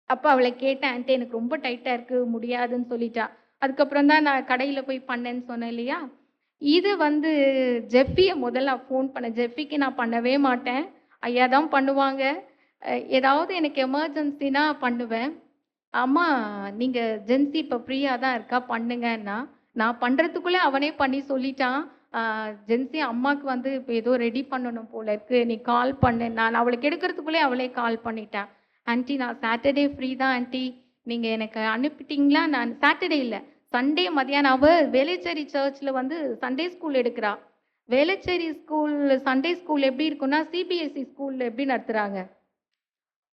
அப்போ அவளை கேட்டேன், ஆன்ட்டி எனக்கு ரொம்ப டைட்டாக இருக்குது முடியாதுன்னு சொல்லிட்டா. அதுக்கப்புறம் தான் நான் கடையில் போய் பண்ணேன்னு சொன்னேன் இல்லையா. இது ஜெஃபியை முதல்ல ஃபோன் பண்ணேன். ஜெஃபிக்கு நான் பண்ணவே மாட்டேன், ஐயா தான் பண்ணுவாங்க. ஏதாவது எனக்கு எமர்ஜென்சினா பண்ணுவேன். அம்மா நீங்கள் ஜென்சி இப்போ ஃப்ரீயாக தான் இருக்கா, பண்ணுங்கன்னா நான் பண்ணுறதுக்குள்ளே அவனே பண்ணி சொல்லிட்டான். ஜென்சி அம்மாவுக்கு இப்போ ஏதோ ரெடி பண்ணணும் போல இருக்கு, நீ கால் பண்ணு. நான் அவளுக்கு எடுக்கிறதுக்குள்ளே அவளே கால் பண்ணிட்டான். ஆன்ட்டி நான் சாட்டர்டே ஃப்ரீ தான் ஆன்ட்டி, நீங்கள் எனக்கு அனுப்பிட்டீங்களா? நான் சாட்டர்டே இல்லை, சண்டே மதியானம். அவள் வேளச்சேரி சர்ச்சில் சண்டே ஸ்கூல் எடுக்கிறா. வேளச்சேரி ஸ்கூல் சண்டே ஸ்கூல் எப்படி இருக்குன்னா சிபிஎஸ்சி ஸ்கூலில் எப்படி நடத்துகிறாங்க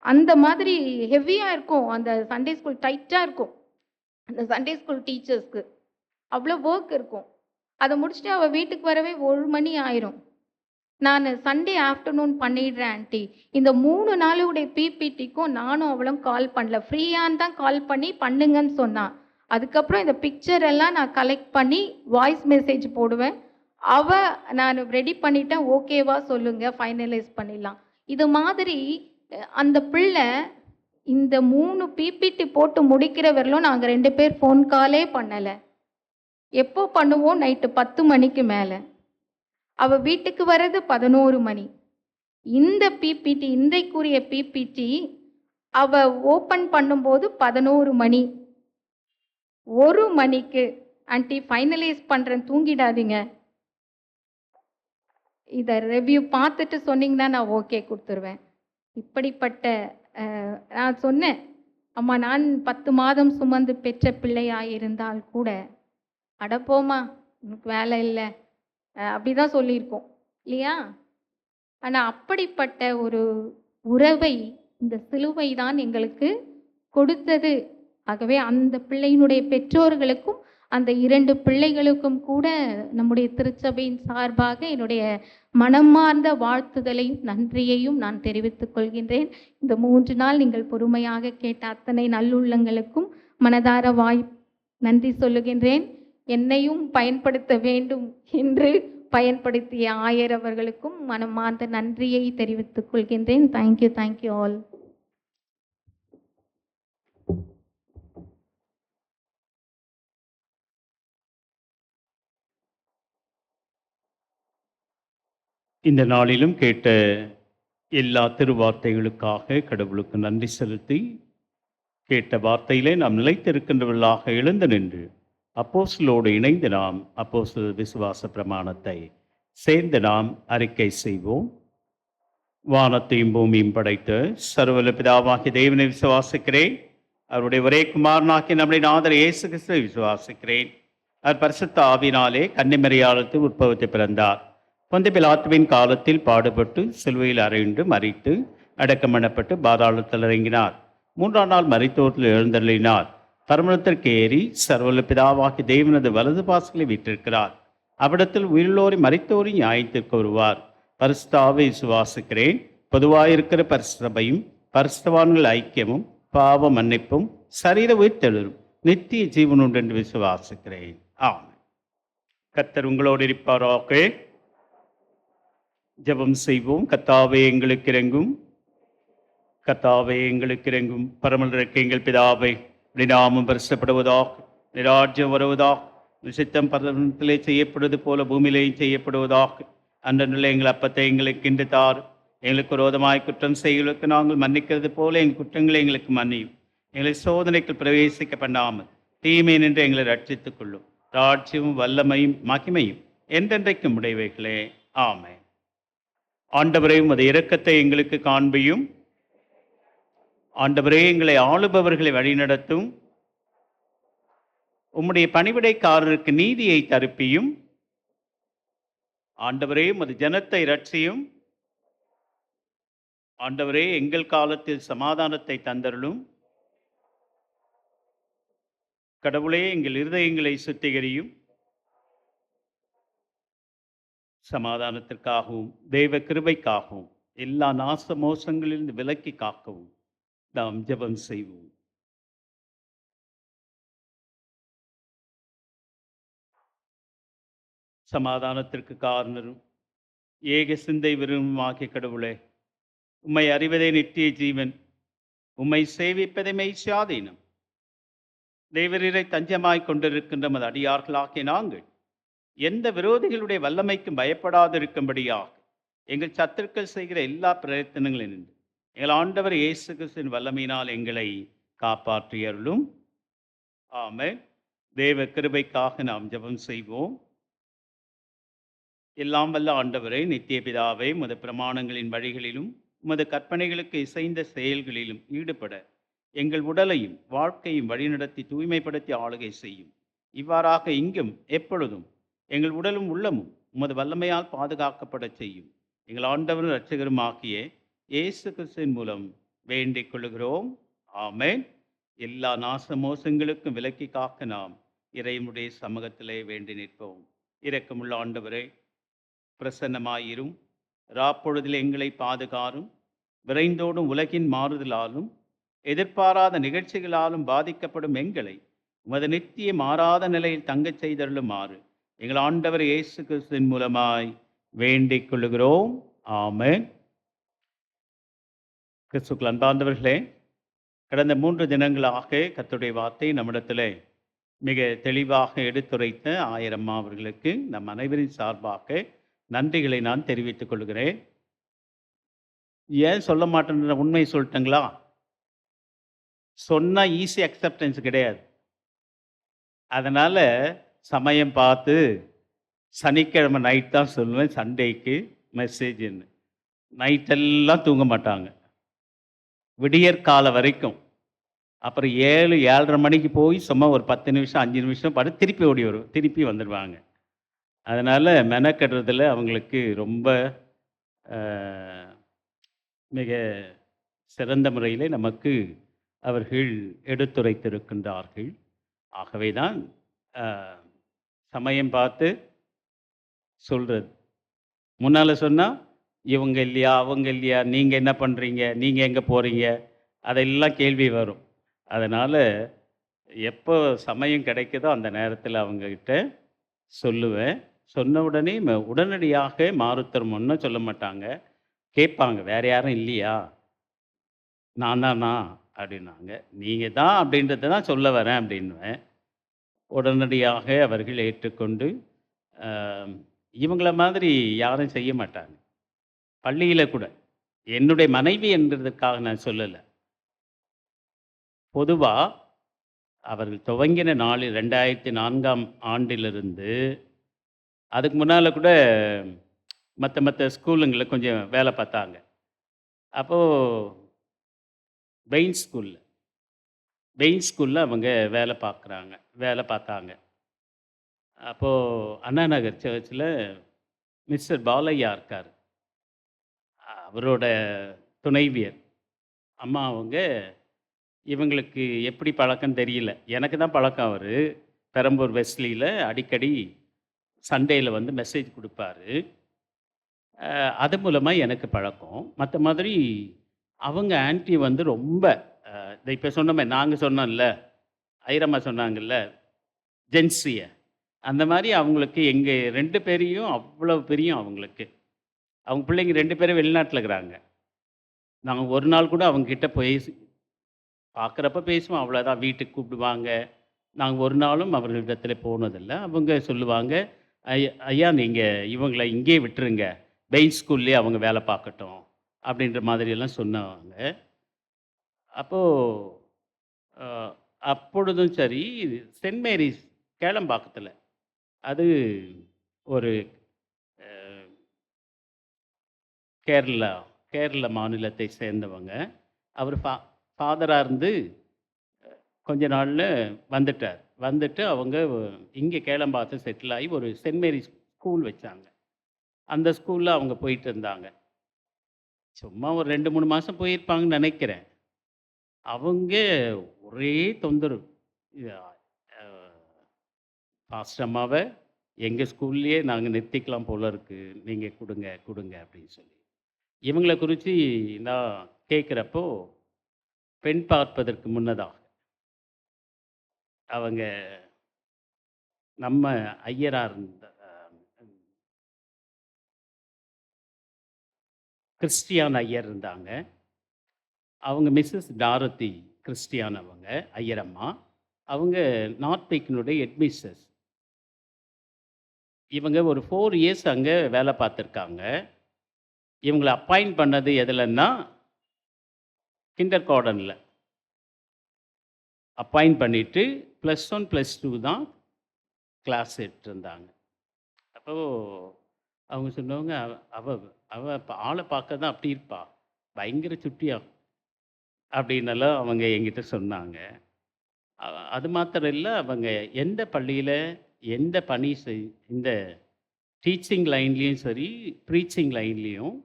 அந்த மாதிரி ஹெவியாக இருக்கும். அந்த சண்டே ஸ்கூல் டைட்டாக இருக்கும். அந்த சண்டே ஸ்கூல் டீச்சர்ஸ்க்கு அவ்வளோ ஒர்க் இருக்கும். அதை முடிச்சுட்டு அவள் வீட்டுக்கு வரவே 1 மணி ஆயிரும். நான் சண்டே ஆஃப்டர்நூன் பண்ணிடுறேன் ஆன்ட்டி. இந்த 3 நாளுடைய பிபிடிக்கும் நானும் அவளும் கால் பண்ணல. ஃப்ரீயான்னு தான் கால் பண்ணி பண்ணுங்கன்னு சொன்னான். அதுக்கப்புறம் இந்த பிக்சர் எல்லாம் நான் கலெக்ட் பண்ணி வாய்ஸ் மெசேஜ் போடுவேன். நான் ரெடி பண்ணிட்டேன், ஓகேவா சொல்லுங்க, ஃபைனலைஸ் பண்ணிடலாம். இது மாதிரி அந்த பிள்ளை இந்த 3 பிபிடி போட்டு முடிக்கிற வரலும் நாங்கள் 2 பேர் ஃபோன் காலே பண்ணலை. எப்போ பண்ணுவோம்? நைட்டு 10 மணிக்கு மேலே. அவள் வீட்டுக்கு வர்றது 11 மணி. இந்த பிபிடி, இன்றைக்குரிய பிபிடி அவள் ஓப்பன் பண்ணும்போது 11 மணி. 1 மணிக்கு ஆன்ட்டி ஃபைனலைஸ் பண்ணுறேன், தூங்கிடாதீங்க, இதை ரிவ்யூ பார்த்துட்டு சொன்னீங்கன்னா நான் ஓகே கொடுத்துருவேன். இப்படிப்பட்ட நான் சொன்னேன், அம்மா நான் 10 மாதம் சுமந்து பெற்ற பிள்ளையாயிருந்தால் கூட அடப்போமா உனக்கு வேலை இல்லை அப்படி தான் சொல்லியிருக்கோம் இல்லையா. ஆனால் அப்படிப்பட்ட ஒரு உறவை இந்த சிலுவை தான் எங்களுக்கு கொடுத்தது. ஆகவே அந்த பிள்ளையினுடைய பெற்றோர்களுக்கும் அந்த 2 பிள்ளைகளுக்கும் கூட நம்முடைய திருச்சபையின் சார்பாக என்னுடைய மனமார்ந்த வாழ்த்துதலையும் நன்றியையும் நான் தெரிவித்துக் கொள்கின்றேன். இந்த 3 நாள் நீங்கள் பொறுமையாக கேட்ட அத்தனை நல்லுள்ளங்களுக்கும் மனதார நன்றி சொல்லுகின்றேன். என்னையும் பயன்படுத்த வேண்டும் என்று பயன்படுத்திய ஆயர் அவர்களுக்கும் மனமார்ந்த நன்றியை தெரிவித்துக் கொள்கின்றேன். Thank you all. இந்த நாளிலும் கேட்ட எல்லா திருவார்த்தைகளுக்காக கடவுளுக்கு நன்றி செலுத்தி, கேட்ட வார்த்தையிலே நாம் நிலைத்திருக்கின்றவர்களாக எழுந்து நின்று அப்போஸ்தலரோடு இணைந்து நாம் அப்போஸ்தல விசுவாச பிரமாணத்தை சேர்ந்து நாம் அறிக்கை செய்வோம். வானத்தையும் பூமியும் படைத்த சர்வவல்ல பிதாவாகிய தேவனை விசுவாசிக்கிறேன். அவருடைய ஒரே குமாரனாகிய நம்முடைய நாதர் இயேசு கிறிஸ்துவை விசுவாசிக்கிறேன். அவர் பரிசுத்த ஆவியினாலே கன்னிமரியாளுக்கு உட்பவித்து பிறந்தார். பொந்திய பிலாத்துவின் காலத்தில் பாடுபட்டு சிலுவையில் அறையுண்டு மரித்து அடக்கம் பண்ணப்பட்டு பாதாளத்தில் இறங்கினார். 3ஆம் நாள் மரித்தோரில் எழுந்தருளினார். பரமளத்திற்கு ஏறி சர்வவல்ல பிதாவாகிய தேவனது வலது பாசங்களை விட்டிருக்கிறார். அவ்விடத்தில் உயிரோரை மரித்தோரை நியாயத்திற்கு வருவார். பரிசுத்த ஆவியை விசுவாசிக்கிறேன். பொதுவாயிருக்கிற பரிசுத்தபையும் பரிசுத்தவான்கள் ஐக்கியமும் பாவ மன்னிப்பும் சரீர உயிர்த்தெழும் நித்திய ஜீவனுண்டு என்று விசுவாசிக்கிறேன். ஆமென். கர்த்தர் உங்களோடு இருப்பாராக. ஜெபம் செய்வோம். கர்த்தாவே எங்களுக்கு இரங்கும், கர்த்தாவே எங்களுக்கு இரங்கும். பரமண்டலத்திற்கு எங்கள் பிதாவே, உம்முடைய நாமம் பரிசுத்தப்படுவதாக, உம்முடைய ராஜ்யம் வருவதாக, உம்முடைய சித்தம் பரலோகத்திலே செய்யப்படுவது போல பூமியிலேயும் செய்யப்படுவதாக. அன்றன்றுள்ள எங்கள் அப்பத்தை எங்களுக்கு இன்று தாரும். எங்களுக்கு விரோதமாய் குற்றம் செய்களுக்கு நாங்கள் மன்னிக்கிறது போல எங்கள் குற்றங்களை எங்களுக்கு மன்னியும். எங்களை சோதனைக்கு பிரவேசிக்க பண்ணாமல் தீமை நின்று எங்களை ரட்சித்துக் கொள்ளும். ராட்சியமும் வல்லமையும் மகிமையும் என்றென்றைக்கும் உடையவைகளே. ஆமென். ஆண்டவரே, உமது இரக்கத்தை எங்களுக்கு காண்பியும். ஆண்டவரே, எங்களை ஆளுபவர்களை வழிநடத்தும். உம்முடைய பணிவிடைக்காரருக்கு நீதியை தருப்பியும். ஆண்டவரே, உமது ஜனத்தை இரட்சியும். ஆண்டவரே, எங்கள் காலத்தில் சமாதானத்தை தந்தருளும். கடவுளே, எங்கள் இருதயங்களை சுத்திகரியும். சமாதானத்திற்காகவும் தெய்வ கிருபைக்காகவும் எல்லா நாச மோசங்களிலிருந்து விலக்கி காக்கவும் நாம் ஜெபம் செய்வோம். சமாதானத்திற்கு காரணரும் ஏக சிந்தை விரும்புமாகிய கடவுளே, உம்மை அறிவதே நித்திய ஜீவன், உம்மை சேவிப்பதை மெய்சாதீனம். தேவரீரை தஞ்சமாய் கொண்டிருக்கின்ற நமது அடியார்களாகிய நாங்கள் எந்த விரோதிகளுடைய வல்லமைக்கும் பயப்படாதிருக்கும்படியாக எங்கள் சத்துருக்கள் செய்கிற எல்லா பிரயத்தனங்களினின்று எங்கள் ஆண்டவர் இயேசு கிறிஸ்துவின் வல்லமையினால் எங்களை காப்பாற்றியருளும். ஆமென். தேவ கிருபைக்காக நாம் ஜெபம் செய்வோம். எல்லாம் வல்ல ஆண்டவரே, நித்திய பிதாவே, உமது பிரமாணங்களின் வழிகளிலும் உமது கற்பனைகளுக்கு இசைந்த செயல்களிலும் ஈடுபட எங்கள் உடலையும் வாழ்க்கையும் வழிநடத்தி தூய்மைப்படுத்தி ஆளுகை செய்யும். இவ்வாறாக இங்கும் எப்பொழுதும் எங்கள் உடலும் உள்ளமும் உமது வல்லமையால் பாதுகாக்கப்படச் செய்யும். எங்கள் ஆண்டவரும் இரட்சகரும் ஆகிய இயேசு கிறிஸ்துவின் மூலம் வேண்டிக் கொள்கிறோம். ஆமென். எல்லா நாச மோசங்களுக்கும் விலக்கி காக்க நாம் இறைவனுடைய சமூகத்திலே வேண்டி நிற்போம். இரக்கமுள்ள ஆண்டவரே, பிரசன்னமாயிரும். ராப்பொழுதில் எங்களை பாதுகாரும். விரைந்தோடும் உலகின் மாறுதலாலும் எதிர்பாராத நிகழ்ச்சிகளாலும் பாதிக்கப்படும் எங்களை உமது நித்திய மாறாத நிலையில் தங்கச் செய்தருளுமாறு எங்கள் ஆண்டவர் இயேசு கிறிஸ்துவின் மூலமாய் வேண்டிக் கொள்கிறோம். ஆமென். கிறிஸ்துக்கள் அன்பார்ந்தவர்களே, கடந்த 3 தினங்களாக கர்த்தருடைய வார்த்தை நம்மிடத்திலே மிக தெளிவாக எடுத்துரைத்த ஆயரம்மா அவர்களுக்கு நம் அனைவரின் சார்பாக நன்றிகளை நான் தெரிவித்துக் கொள்கிறேன். ஏன் சொல்ல மாட்டேன்ற உண்மை சொல்லட்டுங்களா? சொன்னால் ஈஸி அக்செப்டன்ஸ் கிடையாது. அதனால் சமயம் பார்த்து சனிக்கிழமை நைட் தான் சொல்லுவேன் சண்டேக்கு மெசேஜ்ன்னு. நைட்டெல்லாம் தூங்க மாட்டாங்க, விடியற்கால வரைக்கும். அப்புறம் 7, 7:30 மணிக்கு போய் சும்மா ஒரு 10 நிமிஷம் 5 நிமிஷம் படுத்து திருப்பி வந்துடுவாங்க. அதனால் மெனக்கட்டுறதுல அவங்களுக்கு ரொம்ப மிக சிறந்த முறையில் நமக்கு அவர்கள் எடுத்துரைத்திருக்கின்றார்கள். ஆகவே தான் சமயம் பார்த்து சொல்கிறது. முன்னால் சொன்னால் இவங்க இல்லையா, அவங்க இல்லையா, நீங்கள் என்ன பண்ணுறீங்க, நீங்கள் எங்கே போகிறீங்க, அதெல்லாம் கேள்வி வரும். அதனால் எப்போ சமயம் கிடைக்குதோ அந்த நேரத்தில் அவங்கக்கிட்ட சொல்லுவேன். சொன்ன உடனே உடனடியாக மாறுத்தரும் ஒன்றும் சொல்ல மாட்டாங்க, கேட்பாங்க. வேறு யாரும் இல்லையா, நான் தானா அப்படின்னாங்க. நீங்கள் தான் அப்படின்றத தான் சொல்ல வரேன் அப்படின்வேன். உடனடியாக அவர்கள் ஏற்றுக்கொண்டு இவங்கள மாதிரி யாரும் செய்ய மாட்டாங்க. பள்ளியில் கூட என்னுடைய மனைவி என்றதுக்காக நான் சொல்லலை. பொதுவாக அவர்கள் துவங்கின நாளில் 2004ஆம் ஆண்டிலிருந்து அதுக்கு முன்னால் கூட மற்ற ஸ்கூலுங்களில் கொஞ்சம் வேலை பார்த்தாங்க. அப்போது பெயின் ஸ்கூலில் அவங்க வேலை பார்த்தாங்க. அப்போது அண்ணா நகர் சர்ச்சில் மிஸ்டர் பாலையா இருக்கார், அவரோட துணைவியர் அம்மா. அவங்க இவங்களுக்கு எப்படி பழக்கம் தெரியல, எனக்கு தான் பழக்கம். அவர் பெரம்பூர் வெஸ்லியில் அடிக்கடி சண்டேயில் வந்து மெசேஜ் கொடுப்பாரு. அது மூலமாக எனக்கு பழக்கம். மற்ற மாதிரி அவங்க ஆன்ட்டி வந்து ரொம்ப இப்போ சொன்னோமே, நாங்கள் சொன்னோம்ல, ஐரம்மா சொன்னாங்கல்ல ஜென்ஸியை, அந்த மாதிரி அவங்களுக்கு எங்கள் 2 பேரையும் அவ்வளோ பிரியம் அவங்களுக்கு. அவங்க பிள்ளைங்க 2 பேரும் வெளிநாட்டில் இருக்கிறாங்க. நாங்கள் ஒரு நாள் கூட அவங்கக்கிட்ட போய் பார்க்குறப்ப பேசுவோம், அவ்வளோதான். வீட்டுக்கு கூப்பிடுவாங்க. நாங்கள் ஒரு நாளும் அவர்களிடத்தில் போனதில்லை. அவங்க சொல்லுவாங்க, ஐயா நீங்கள் இவங்களை இங்கேயே விட்டுருங்க, பெயின் ஸ்கூல்லேயே அவங்க வேலை பார்க்கட்டும் அப்படின்ற மாதிரியெல்லாம் சொன்னாங்க. அப்பொழுதும் சரி, சென்ட் மேரிஸ் கேளம்பாக்கத்தில், அது ஒரு அஹ், கேரளா கேரள மாநிலத்தை சேர்ந்தவங்க. அவர் ஃபாதராக இருந்து கொஞ்ச நாள்ல வந்துட்டார். வந்துட்டு அவங்க இங்கே கேளம்பாக்கம் செட்டில் ஆகி ஒரு சென்ட் மேரிஸ் ஸ்கூல் வச்சாங்க. அந்த ஸ்கூலில் அவங்க போயிட்டு இருந்தாங்க. சும்மா ஒரு 2, 3 மாதம் போயிருப்பாங்கன்னு நினைக்கிறேன். அவங்க ஒரே தொந்தரவு. அ பாஸ்டர் அம்மாவ எங்க ஸ்கூல்லயே நாங்க நிறுத்திக்கலாம் போல இருக்கு. நீங்க குடுங்க, குடுங்க அப்படின்னு சொல்லி. இவங்கள குறிச்சு நான் கேட்கிறப்போ, பெண் பார்ப்பதற்கு முன்னதாக அவங்க நம்ம ஐயரா இருந்த கிறிஸ்டியான் ஐயர் இருந்தாங்க. அவங்க மிஸ்ஸஸ் டாரதி கிறிஸ்டியான் அவங்க, ஐயரம்மா. அவங்க நார்த் பீக்கினுடைய ஹெட்மிஸ்ட்ரஸ். இவங்க ஒரு 4 இயர்ஸ் அங்க வேலை பார்த்துருக்காங்க. இவங்கள அப்பாயிண்ட் பண்ணது எதுலன்னா, கிண்டர் கார்டன்ல அப்பாயிண்ட் பண்ணிட்டு, +1, +2 தான் கிளாஸ் எடுத்திருந்தாங்க. அப்போ அவங்க சொன்னவங்க, "அவ அவ ஆள பார்க்க தான் அப்படி இருப்பா. பயங்கர சுட்டியா" அப்படின்னெல்லாம் அவங்க என்கிட்ட சொன்னாங்க. அது மாத்திரம் இல்ல, அவங்க எந்த பள்ளியில, எந்த பணி இந்த டீச்சிங் லைன்லயும் சரி, ப்ரீச்சிங் லைன்லயும்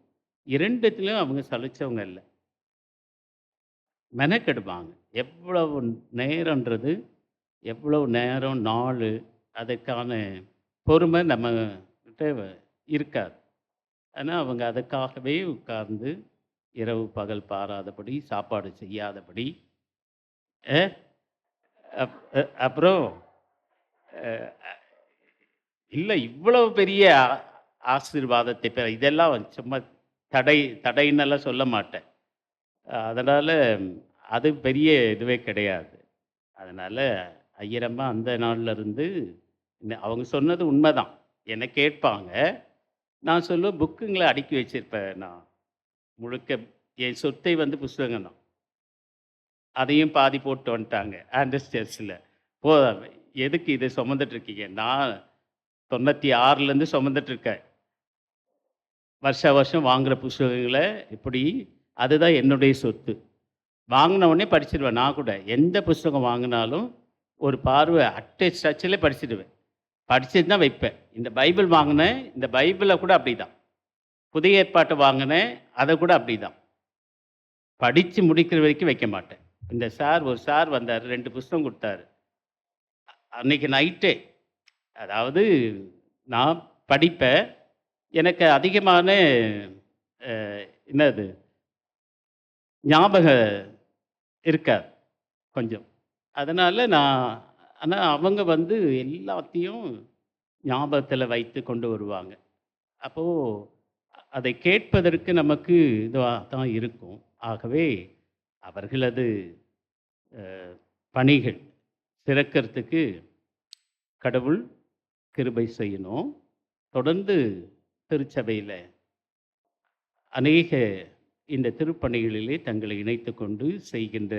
2த்துலயும் அவங்க சலிச்சவங்க இல்ல. மெனக்கெடுப்பாங்க. எவ்வளவு நேரம்ன்றது, எவ்வளவு நேரம், நாளு, அதற்கான பொறுமை நம்மகிட்ட இருக்காது. ஆனா, அவங்க அதுக்காகவே உட்கார்ந்து இரவு பகல் பாராதபடி, சாப்பாடு செய்யாதபடி, அ அப் அ அப்புறம் அ இல்ல இவ்வளவு பெரிய ஆசீர்வாதத்தை பெற இதெல்லாம் சும்மா தடைன்னெல்லாம் சொல்ல மாட்டேன். அதனால அது பெரிய இதுவே கிடையாது. அதனால ஐயரம்மா அந்த நாள்ல இருந்து அவங்க சொன்னது உண்மைதான். என்ன கேட்பாங்க. நான் சொல்லுவேன் புக்குங்கள அடுக்கி வச்சிருப்பேன் நான். முழுக்க என் சொத்தை வந்து புஸ்தகம் தான். அதையும் பாதி போட்டு வந்துட்டாங்க ஆண்டர்ஸ் சர்ச்சில். போ எதுக்கு இதை சுமந்துட்டு இருக்கீங்க? நான் 96லேருந்து சுமந்துட்டு இருக்கேன். வருஷா வருஷம் வாங்குற புஸ்தகங்களை இப்படி அதுதான் என்னுடைய சொத்து. வாங்கின உடனே படிச்சிடுவேன். நான் கூட எந்த புஸ்தகம் வாங்கினாலும் ஒரு பார்வை அட்டை ஸ்ட்ரச்சிலே படிச்சிடுவேன். படிச்சுட்டு தான் வைப்பேன். இந்த பைபிள் வாங்கினேன், இந்த பைபிளை கூட அப்படி தான். புதிய ஏற்பாட்டை வாங்கினேன், அதை கூட அப்படி தான். படித்து முடிக்கிற வரைக்கும் வைக்க மாட்டேன். இந்த ஒரு சார் வந்தார், 2 புஸ்தகம் கொடுத்தாரு. அன்னைக்கு நைட்டே, அதாவது நான் படிப்பேன். எனக்கு அதிகமான என்னது ஞாபகம் இருக்காது கொஞ்சம். அதனால் ஆனால் அவங்க வந்து எல்லாத்தையும் ஞாபகத்தில் வைத்து கொண்டு வருவாங்க. அப்போது அதை கேட்பதற்கு நமக்கு இதுவாக தான் இருக்கும். ஆகவே அவர்களது பணிகள் சிறக்கிறதுக்கு கடவுள் கிருபை செய்யணும். தொடர்ந்து திருச்சபையில் அநேக இந்த திருப்பணிகளிலே தங்களை இணைத்து கொண்டு செய்கின்ற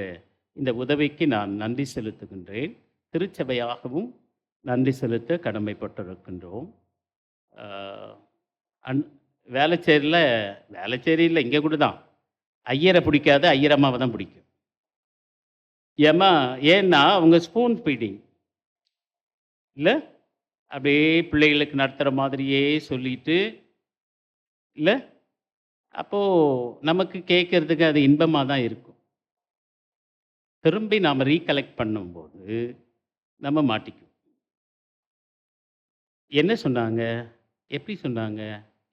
இந்த உதவிக்கு நான் நன்றி செலுத்துகின்றேன். திருச்சபையாகவும் நன்றி செலுத்த கடமைப்பட்டிருக்கின்றோம். வேளச்சேரியில் இங்கே கூட தான் ஐயரை பிடிக்காது, ஐயரம்மாவை தான் பிடிக்கும். ஏன்னா அவங்க ஸ்பூன் ஃபீடிங் இல்லை, அப்படியே பிள்ளைகளுக்கு நடத்துகிற மாதிரியே சொல்லிட்டு இல்லை, அப்போது நமக்கு கேட்கறதுக்கு அது இன்பமாக தான் இருக்கும். திரும்பி நாம் ரீகலெக்ட் பண்ணும்போது நம்ம மாட்டிக்குவோம். என்ன சொன்னாங்க, எப்படி சொன்னாங்க,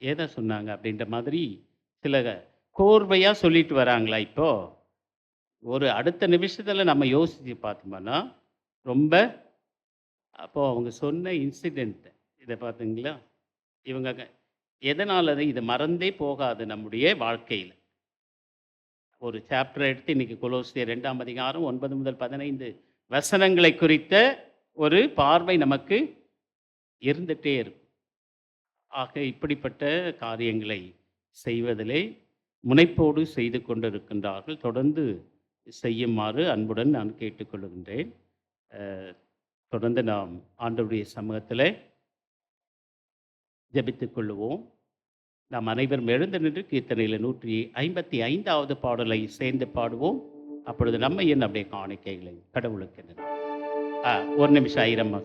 ஏதா சொன்னாங்க அப்படின்ற மாதிரி சில கோர்வையாக சொல்லிட்டு வராங்களா? இப்போது ஒரு அடுத்த நிமிஷத்தில் நம்ம யோசித்து பார்த்தோம்னா ரொம்ப அப்போது அவங்க சொன்ன இன்சிடெண்ட் இதை பார்த்தீங்களா? இவங்க எதனால் இது மறந்தே போகாது நம்முடைய வாழ்க்கையில். ஒரு சாப்டர் எடுத்து இன்றைக்கி கொலோசியர் 2ஆம் அதிகாரம் 9 முதல் 15 வசனங்களை குறித்த ஒரு பார்வை நமக்கு இருந்துகிட்டே இருக்கும். ஆக இப்படிப்பட்ட காரியங்களை செய்வதிலே முனைப்போடு செய்து கொண்டிருக்கின்றார்கள். தொடர்ந்து செய்யுமாறு அன்புடன் நான் கேட்டுக்கொள்கின்றேன். தொடர்ந்து நாம் ஆண்டவருடைய சமூகத்தில் ஜெபித்துக் கொள்ளுவோம். நாம் அனைவரும் எழுந்து நின்று கீர்த்தனையில் 155வது பாடலை சேர்ந்து பாடுவோம். அப்பொழுது நம்ம என்ன அப்படியே காணிக்கைகளை கடவுளுக்கு ஒரு நிமிஷம் ஐயரம்மா.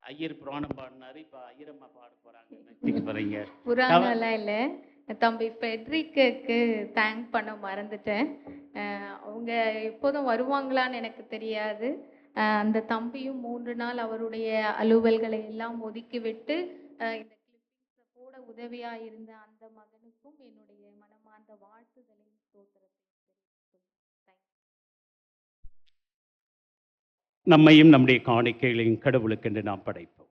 ஐயர் புராணம் பாடினாரு, இப்ப ஐயரம்மா பாட போறாங்க. புராணம்லாம் இல்லை, தம்பி ஃபெட்ரிக்கு தேங்க் பண்ண மறந்துட்டேன். அவங்க எப்போதும் வருவாங்களான்னு எனக்கு தெரியாது. அந்த தம்பியும் 3 நாள் அவருடைய அலுவல்களை எல்லாம் ஒதுக்கிவிட்டு இந்த கிளிப்பிங்ஸை போட உதவியாக இருந்த அந்த மகனுக்கும் என்னுடைய மனமார்ந்த வாழ்த்துதலையும் ஸ்தோத்திரத்தையும் தெரிவித்துக்கொள்கிறேன். நம்மையும் நம்முடைய காணிக்கைகளையும் கடவுளுக்கென்று நாம் படைப்போம்.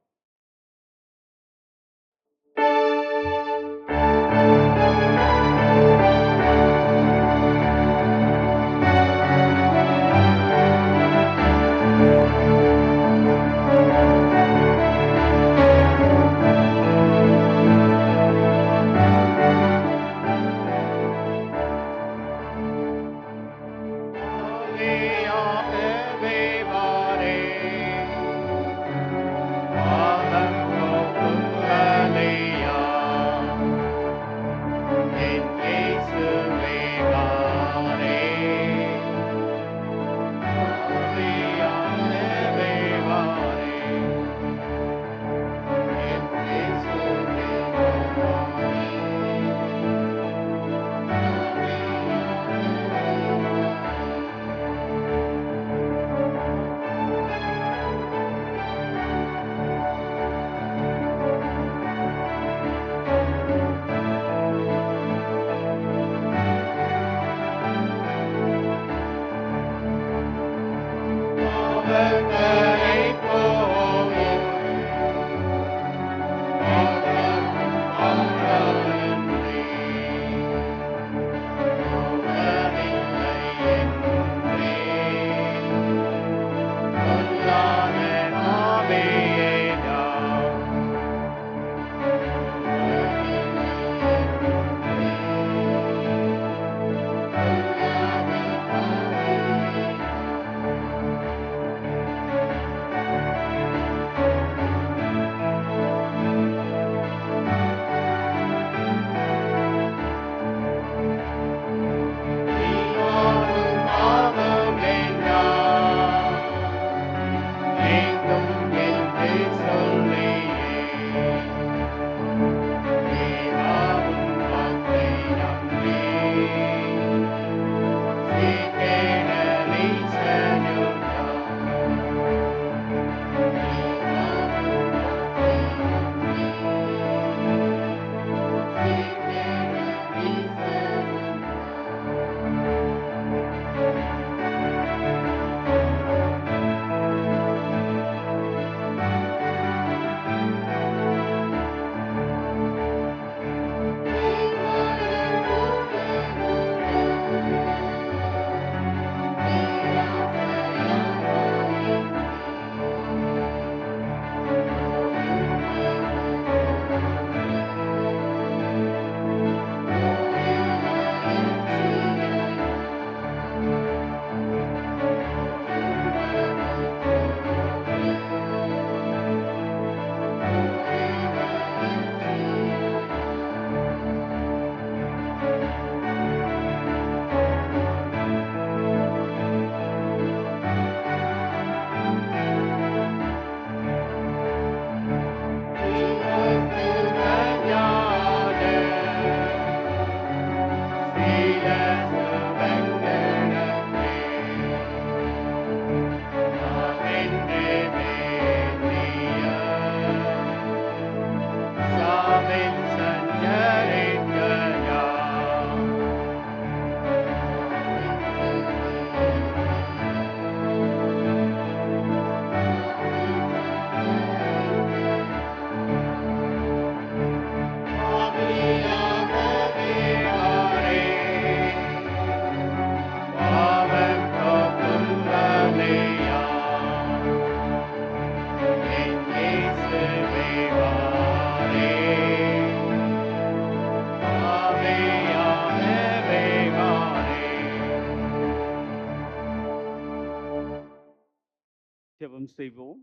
ஜெபம் செய்வோம்.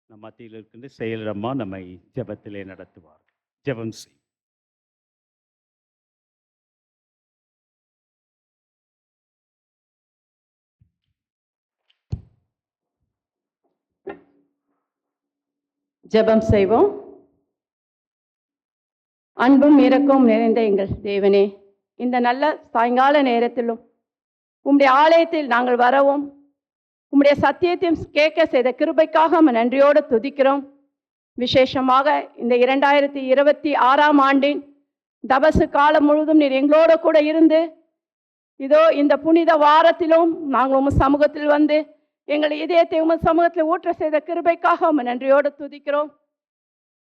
நம் மத்தியில் இருக்கின்ற செயலரம்மா நம்மை ஜெபத்திலே நடத்துவார். ஜெபம் செய். ஜெபம் செய்வோம். அன்பும் இரக்கமும் நிறைந்த எங்கள் தேவனே, இந்த நல்ல சாயங்கால நேரத்திலும் உம்முடைய ஆலயத்தில் நாங்கள் வரவும் உம்முடைய சத்தியத்தையும் கேட்க செய்த கிருபைக்காக நன்றியோடு துதிக்கிறோம். விசேஷமாக இந்த 2026ஆம் ஆண்டின் தபசு காலம் முழுவதும் நீர் எங்களோட கூட இருந்து இதோ இந்த புனித வாரத்திலும் நாங்கள் உங்கள் சமூகத்தில் வந்து எங்கள் இதயத்தை உங்கள் சமூகத்தில் ஊற்ற செய்த கிருபைக்காக நன்றியோடு துதிக்கிறோம்.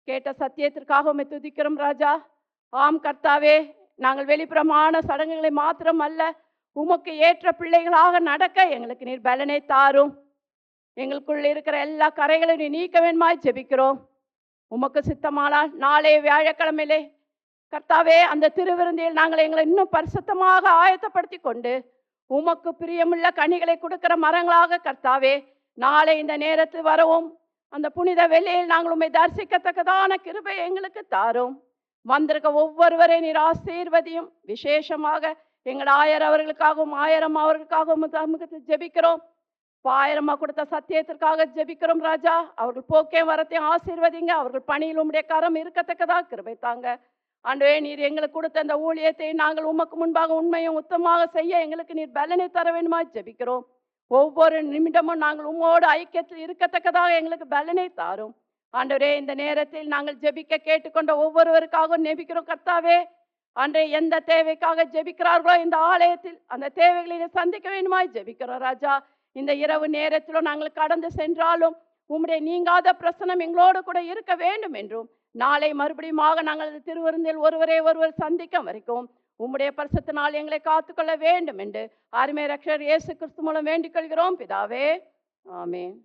கேட்ட சத்தியத்திற்காக உம்மை துதிக்கிறோம் ராஜா. ஆம் கர்த்தாவே, நாங்கள் வெளிப்புறமான சடங்குகளை மாத்திரம் அல்ல, உமக்கு ஏற்ற பிள்ளைகளாக நடக்க எங்களுக்கு நீர் பலனை தாரும். எங்களுக்குள்ள இருக்கிற எல்லா கரைகளையும் நீ நீக்க வேண்டுமாய் ஜெபிக்கிறோம். உமக்கு சித்தமானால் நாளை வியாழக்கிழமையிலே கர்த்தாவே அந்த திருவிருந்தியில் நாங்கள் எங்களை இன்னும் பரிசுத்தமாக ஆயத்தப்படுத்தி கொண்டு உமக்கு பிரியமுள்ள கனிகளை கொடுக்கிற மரங்களாக கர்த்தாவே நாளை இந்த நேரத்தில் வரவும் அந்த புனித வெள்ளியில் நாங்கள் உம்மை தரிசிக்கத்தக்கதான கிருபை எங்களுக்கு தாரும். வந்திருக்க ஒவ்வொருவரை நீர் ஆசீர்வதியும். விசேஷமாக எங்கள் ஆயர் அவர்களுக்காகவும் ஆயிரம் அவர்களுக்காகவும் சமூகத்தில் ஜெபிக்கிறோம். 1000 கொடுத்த சத்தியத்திற்காக ஜெபிக்கிறோம் ராஜா. அவர்கள் போக்கே வரத்தையும் ஆசீர்வதிங்க. அவர்கள் பணியில் உம்முடைய கரம் இருக்கத்தக்கதாக கிருபை தாங்க. ஆண்டவே, நீர் எங்களுக்கு கொடுத்த அந்த ஊழியத்தை நாங்கள் உமக்கு முன்பாக உண்மையும் உத்தமாக செய்ய எங்களுக்கு நீர் பலனை தர வேண்டுமா ஜெபிக்கிறோம். ஒவ்வொரு நிமிடமும் நாங்கள் உம்மோடு ஐக்கியத்தில் இருக்கத்தக்கதாக எங்களுக்கு பலனை தாரும். ஆண்டவரே, இந்த நேரத்தில் நாங்கள் ஜெபிக்க கேட்டுக்கொண்ட ஒவ்வொருவருக்காகவும் நெபிக்கிறோம் கர்த்தாவே. அன்றே எந்த தேவைக்காக ஜெபிக்கிறார்களோ இந்த ஆலயத்தில் அந்த தேவைகளை சந்திக்க வேண்டுமாய் ஜெபிக்கிறோம் ராஜா. இந்த இரவு நேரத்திலும் நாங்கள் கடந்து சென்றாலும் உம்முடைய நீங்காத பிரசனம் எங்களோடு கூட இருக்க வேண்டும் என்றும், நாளை மறுபடியுமாக நாங்கள் திருவிருந்தில் ஒருவரை ஒருவர் சந்திக்க வரைக்கும் உம்முடைய பரிசுத்தனால் எங்களை காத்துக்கொள்ள வேண்டும் என்று அருமை ரட்சகர் இயேசு கிறிஸ்து மூலம் வேண்டிக் கொள்கிறோம் பிதாவே, ஆமென்.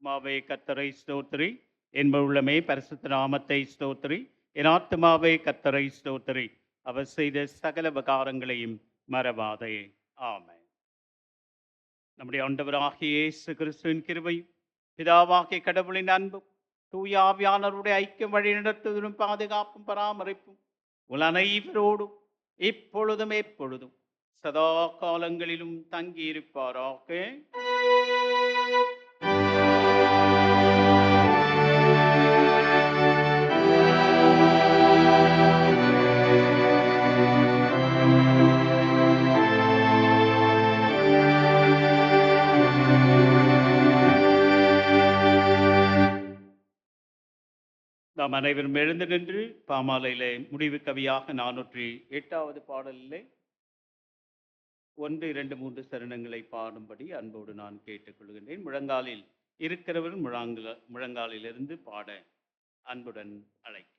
மாவே கர்த்தரை ஸ்தோத்திரி, என்பவுள்ளமே பரிசுத்த நாமத்தை ஸ்தோத்திரி. என் ஆத்துமாவே கர்த்தரை ஸ்தோத்திரி, அவர் செய்த சகல உபகாரங்களையும் மறவாதே. ஆமென். நம்முடைய ஆண்டவராகிய இயேசு கிறிஸ்துவின் கிருபையும் பிதாவாகிய கடவுளின் அன்பும் தூய ஆவியானவருடைய ஐக்கியம் வழி நடத்துவதும் பாதுகாப்பும் பராமரிப்பும் உங்கள் அனைவரோடும் இப்பொழுதும் எப்பொழுதும் சதா காலங்களிலும் தங்கியிருப்பாராக. நாம் அனைவரும் எழுந்து நின்று பாமாலையிலே முடிவு கவியாக 408வது பாடலிலே 1, 2, 3 சரணங்களை பாடும்படி அன்போடு நான் கேட்டுக்கொள்கின்றேன். முழங்காலில் இருக்கிறவர் முழங்காலிலிருந்து பாட அன்புடன் அழைக்கிறேன்.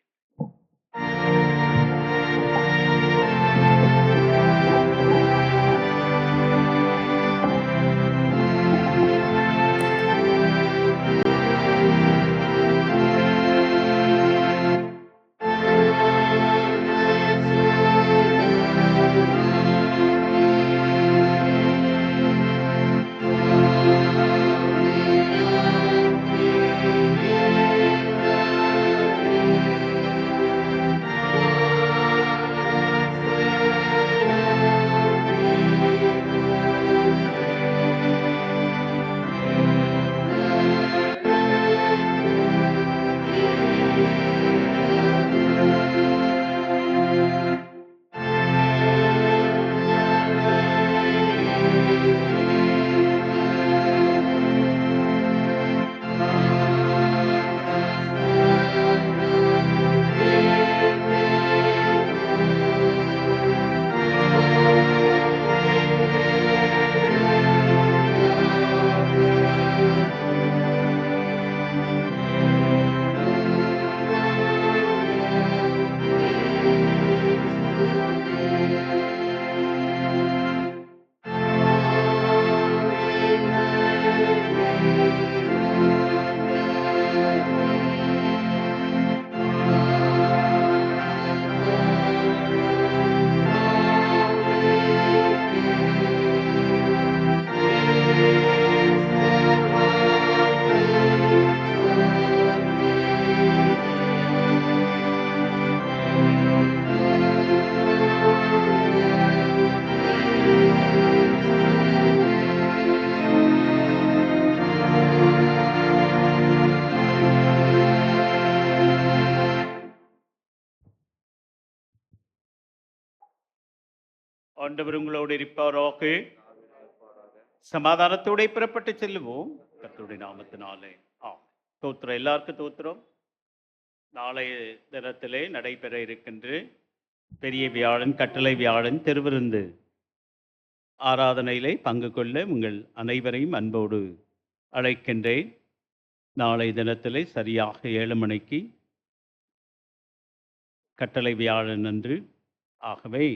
ஆண்டவர் உங்களோடு இருப்பாராக. சமாதானத்தோட புறப்பட்டு செல்லுவோம் கர்த்தருடைய நாமத்தினாலே. தோத்திரம், எல்லாருக்கும் தோத்திரம். நாளைய தினத்திலே நடைபெற இருக்கின்ற பெரிய வியாழன், கட்டளை வியாழன் திருவிருந்து ஆராதனையிலே பங்கு கொள்ள உங்கள் அனைவரையும் அன்போடு அழைக்கின்றேன். நாளை தினத்திலே சரியாக 7 மணிக்கு கட்டளை வியாழன் அன்று. ஆகவே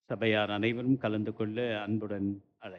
சபையார் அனைவரும் கலந்து கொள்ள அன்புடன் அழை